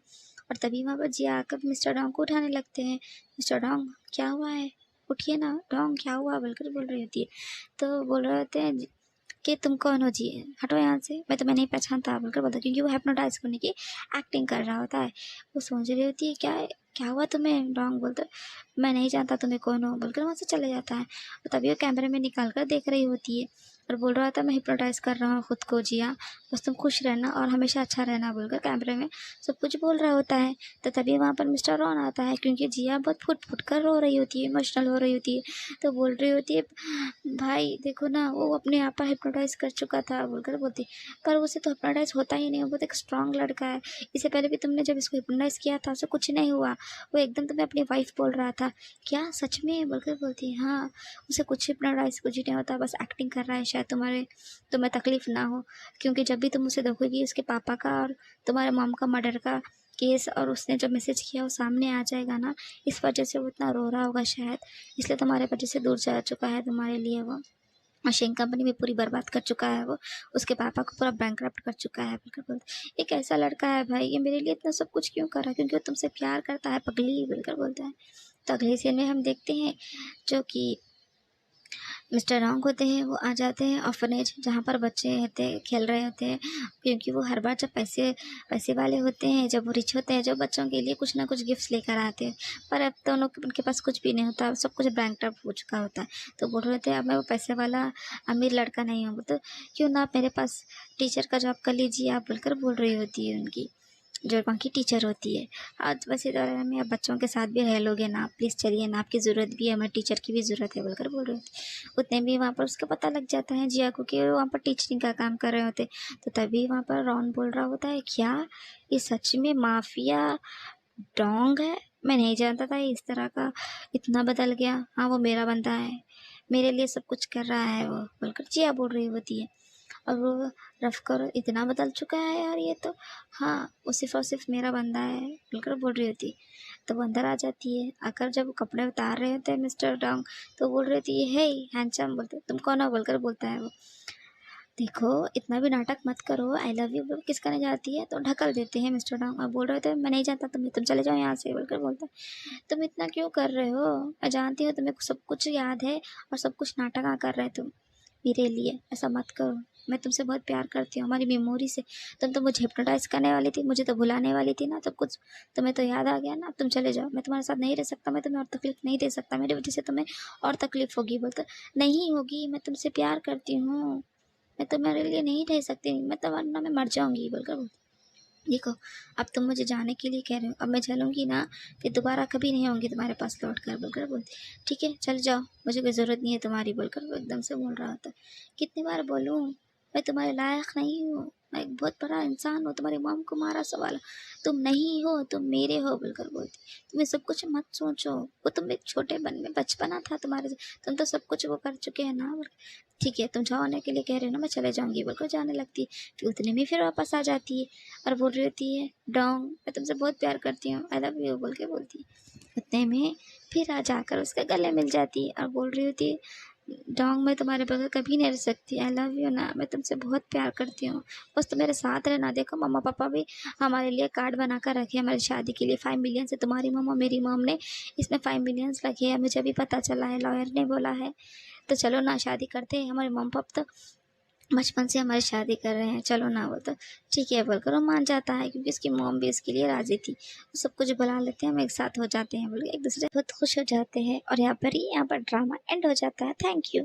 और तभी वहाँ पर जिया आकर मिस्टर डोंग को उठाने लगते हैं। मिस्टर डोंग क्या हुआ है, उठिए ना डोंग क्या हुआ बोलकर बोल रही होती है। तो बोल रहे होते हैं कि तुम कौन हो जी, हटो यहाँ से, मैं तुम्हें नहीं पहचानता बोलकर बोलता, क्योंकि वो हिप्नोटाइज करने की एक्टिंग कर रहा होता है। वो सोच रही होती है क्या हुआ तुम्हें, डोंग बोलता मैं नहीं जानता तुम्हें कौन हो बोलकर वहाँ से चले जाता है। और तभी वो कैमरे में निकाल कर देख रही होती है और बोल रहा था मैं हिप्नोटाइज कर रहा हूँ खुद को जिया, बस तुम खुश रहना और हमेशा अच्छा रहना बोलकर कैमरे में सब कुछ बोल रहा होता है। तो तभी वहाँ पर मिस्टर रॉन आता है, क्योंकि जिया बहुत फुट फुट कर रो रही होती है, इमोशनल हो रही होती है। तो बोल रही होती है भाई देखो ना वो अपने आप पर हिप्नोटाइज कर चुका था बोलकर बोलती, पर उसे तो हिप्नोटाइज होता ही नहीं, वो बहुत एक स्ट्रांग लड़का है, इससे पहले भी तुमने जब इसको हिप्नोटाइज किया था उसे कुछ नहीं हुआ, वो एकदम तुम्हें अपनी वाइफ बोल रहा था। क्या सच में बोलकर बोलती है हाँ, उसे कुछ हिप्नोटाइज कुछ नहीं होता, बस एक्टिंग कर रहा है शायद तुम्हें तकलीफ ना हो, क्योंकि जब भी तुम उसे देखोगी उसके पापा का और तुम्हारे मॉम का मर्डर का केस और उसने जो मैसेज किया वो सामने आ जाएगा ना, इस वजह से वो इतना रो रहा होगा शायद, इसलिए तुम्हारे वजह से दूर जा चुका है तुम्हारे लिए वो, शेंग कंपनी भी पूरी बर्बाद कर चुका है वो, उसके पापा को पूरा बैंकरप्ट कर चुका है बिल्कुल बोलते। एक ऐसा लड़का है भाई, ये मेरे लिए इतना सब कुछ क्यों कर रहा है, क्योंकि वो तुमसे प्यार करता है पगली बिल्कुल बोलता है। तो अगले सीन में हम देखते हैं जो कि मिस्टर रॉन्ग होते हैं, वो आ जाते हैं ऑर्फनेज जहाँ पर बच्चे होते खेल रहे होते हैं, क्योंकि वो हर बार जब पैसे पैसे वाले होते हैं, जब वो रिच होते हैं, जो बच्चों के लिए कुछ ना कुछ गिफ्ट्स लेकर आते हैं, पर अब तो उनके पास कुछ भी नहीं होता, सब कुछ बैंकरप्ट हो चुका होता है। तो बोल रहे थे अब मैं वो पैसे वाला अमीर लड़का नहीं हूँ, तो क्यों ना आप मेरे पास टीचर का जॉब कर लीजिए आप बोलकर बोल रही होती है उनकी जो वहाँ की टीचर होती है। आज बस इस दौरान में आप बच्चों के साथ भी रह लोगे ना, प्लीज़ चलिए ना, आपकी ज़रूरत भी है, हमें टीचर की भी ज़रूरत है बोलकर बोल रहे होते। उतने भी वहाँ पर उसका पता लग जाता है जिया को कि वो वहाँ पर टीचिंग का काम कर रहे होते। तो तभी वहाँ पर रॉन बोल रहा होता है क्या ये सच में माफिया डोंग है, मैं नहीं जानता था ये इस तरह का इतना बदल गया, हाँ वो मेरा बंदा है, मेरे लिए सब कुछ कर रहा है वो बोलकर जिया बोल रही होती है। और वो रफ कर इतना बदल चुका है यार ये तो, हाँ वो सिर्फ और सिर्फ मेरा बंदा है बोलकर बोल रही होती। तो वो अंदर आ जाती है, आकर जब वो कपड़े उतार रहे होते हैं मिस्टर डोंग, तो बोल रही थी हे हैंडसम बोलते तुम कौन हो बोलकर बोलता है वो। देखो इतना भी नाटक मत करो, आई लव यू किस करने जाती है, तो ढकल देते हैं मिस्टर डॉग। और बोल रहे थे मैं नहीं जानता तुम्हें, तुम चले जाओ यहाँ से बोलकर बोलता है तुम इतना क्यों कर रहे हो, मैं जानती हूँ तुम्हें सब कुछ याद है और सब कुछ नाटक कर रहे तुम मेरे लिए, ऐसा मत करो। मैं तुमसे बहुत प्यार करती हूँ, हमारी मेमोरी से। तुम तो मुझे हिप्नोटाइज करने वाली थी, मुझे तो भुलाने वाली थी ना सब कुछ। तुम्हें तो याद आ गया ना, अब तुम चले जाओ, मैं तुम्हारे साथ नहीं रह सकता, मैं तुम्हें और तकलीफ नहीं दे सकता, मेरी वजह से तुम्हें और तकलीफ होगी। बोलकर नहीं होगी, मैं तुमसे प्यार करती हूँ, मैं तुम्हारे लिए नहीं रह सकती, मैं तो वरना मैं मर जाऊंगी बोलकर देखो अब तुम मुझे जाने के लिए कह रहे हो, अब मैं चलूंगी ना फिर दोबारा कभी नहीं आऊंगी तुम्हारे पास लौट कर बोलकर बोलती ठीक है चल जाओ, मुझे कोई ज़रूरत नहीं है तुम्हारी बोलकर वो एकदम से बोल रहा होता। कितनी बार बोलूँ, मैं तुम्हारे लायक नहीं हूँ, मैं एक बहुत बड़ा इंसान हूँ, तुम्हारी मॉम को मारा सवाल, तुम नहीं हो, तुम मेरे हो बोलकर बोलती। तुम्हें सब कुछ मत सोचो, वो तुम एक छोटे बन में बचपना था तुम्हारे, तुम तो सब कुछ वो कर चुके हैं ना। ठीक है तुम जाने के लिए कह रहे हो ना, मैं चले जाऊंगी बोलकर जाने लगती है। फिर उतने में फिर वापस आ जाती है और बोल रही होती है डोंग मैं तुमसे बहुत प्यार करती हूँ, आई लव यू बोल के बोलती है। उतने में फिर आ जाकर उसके गले मिल जाती है और बोल रही होती है डोंग मैं तुम्हारे बगैर कभी नहीं रह सकती, आई लव यू ना, मैं तुमसे बहुत प्यार करती हूँ, बस तुम मेरे साथ रहना। देखो मम्मा पापा भी हमारे लिए कार्ड बना कर रखे हमारी शादी के लिए, 5 मिलियन से तुम्हारी मम और मेरी मम ने इसमें 5 मिलियंस रखे हैं, मुझे अभी पता चला है, लॉयर ने बोला है। तो चलो ना शादी करते हैं, हमारे मम पापा तो बचपन से हमारी शादी कर रहे हैं, चलो ना। वो तो ठीक है बोलकर वो मान जाता है क्योंकि उसकी मॉम भी उसके लिए राजी थी। वो सब कुछ बुला लेते हैं, हम एक साथ हो जाते हैं बोल के एक दूसरे बहुत खुश हो जाते हैं और यहाँ पर ड्रामा एंड हो जाता है। Thank you.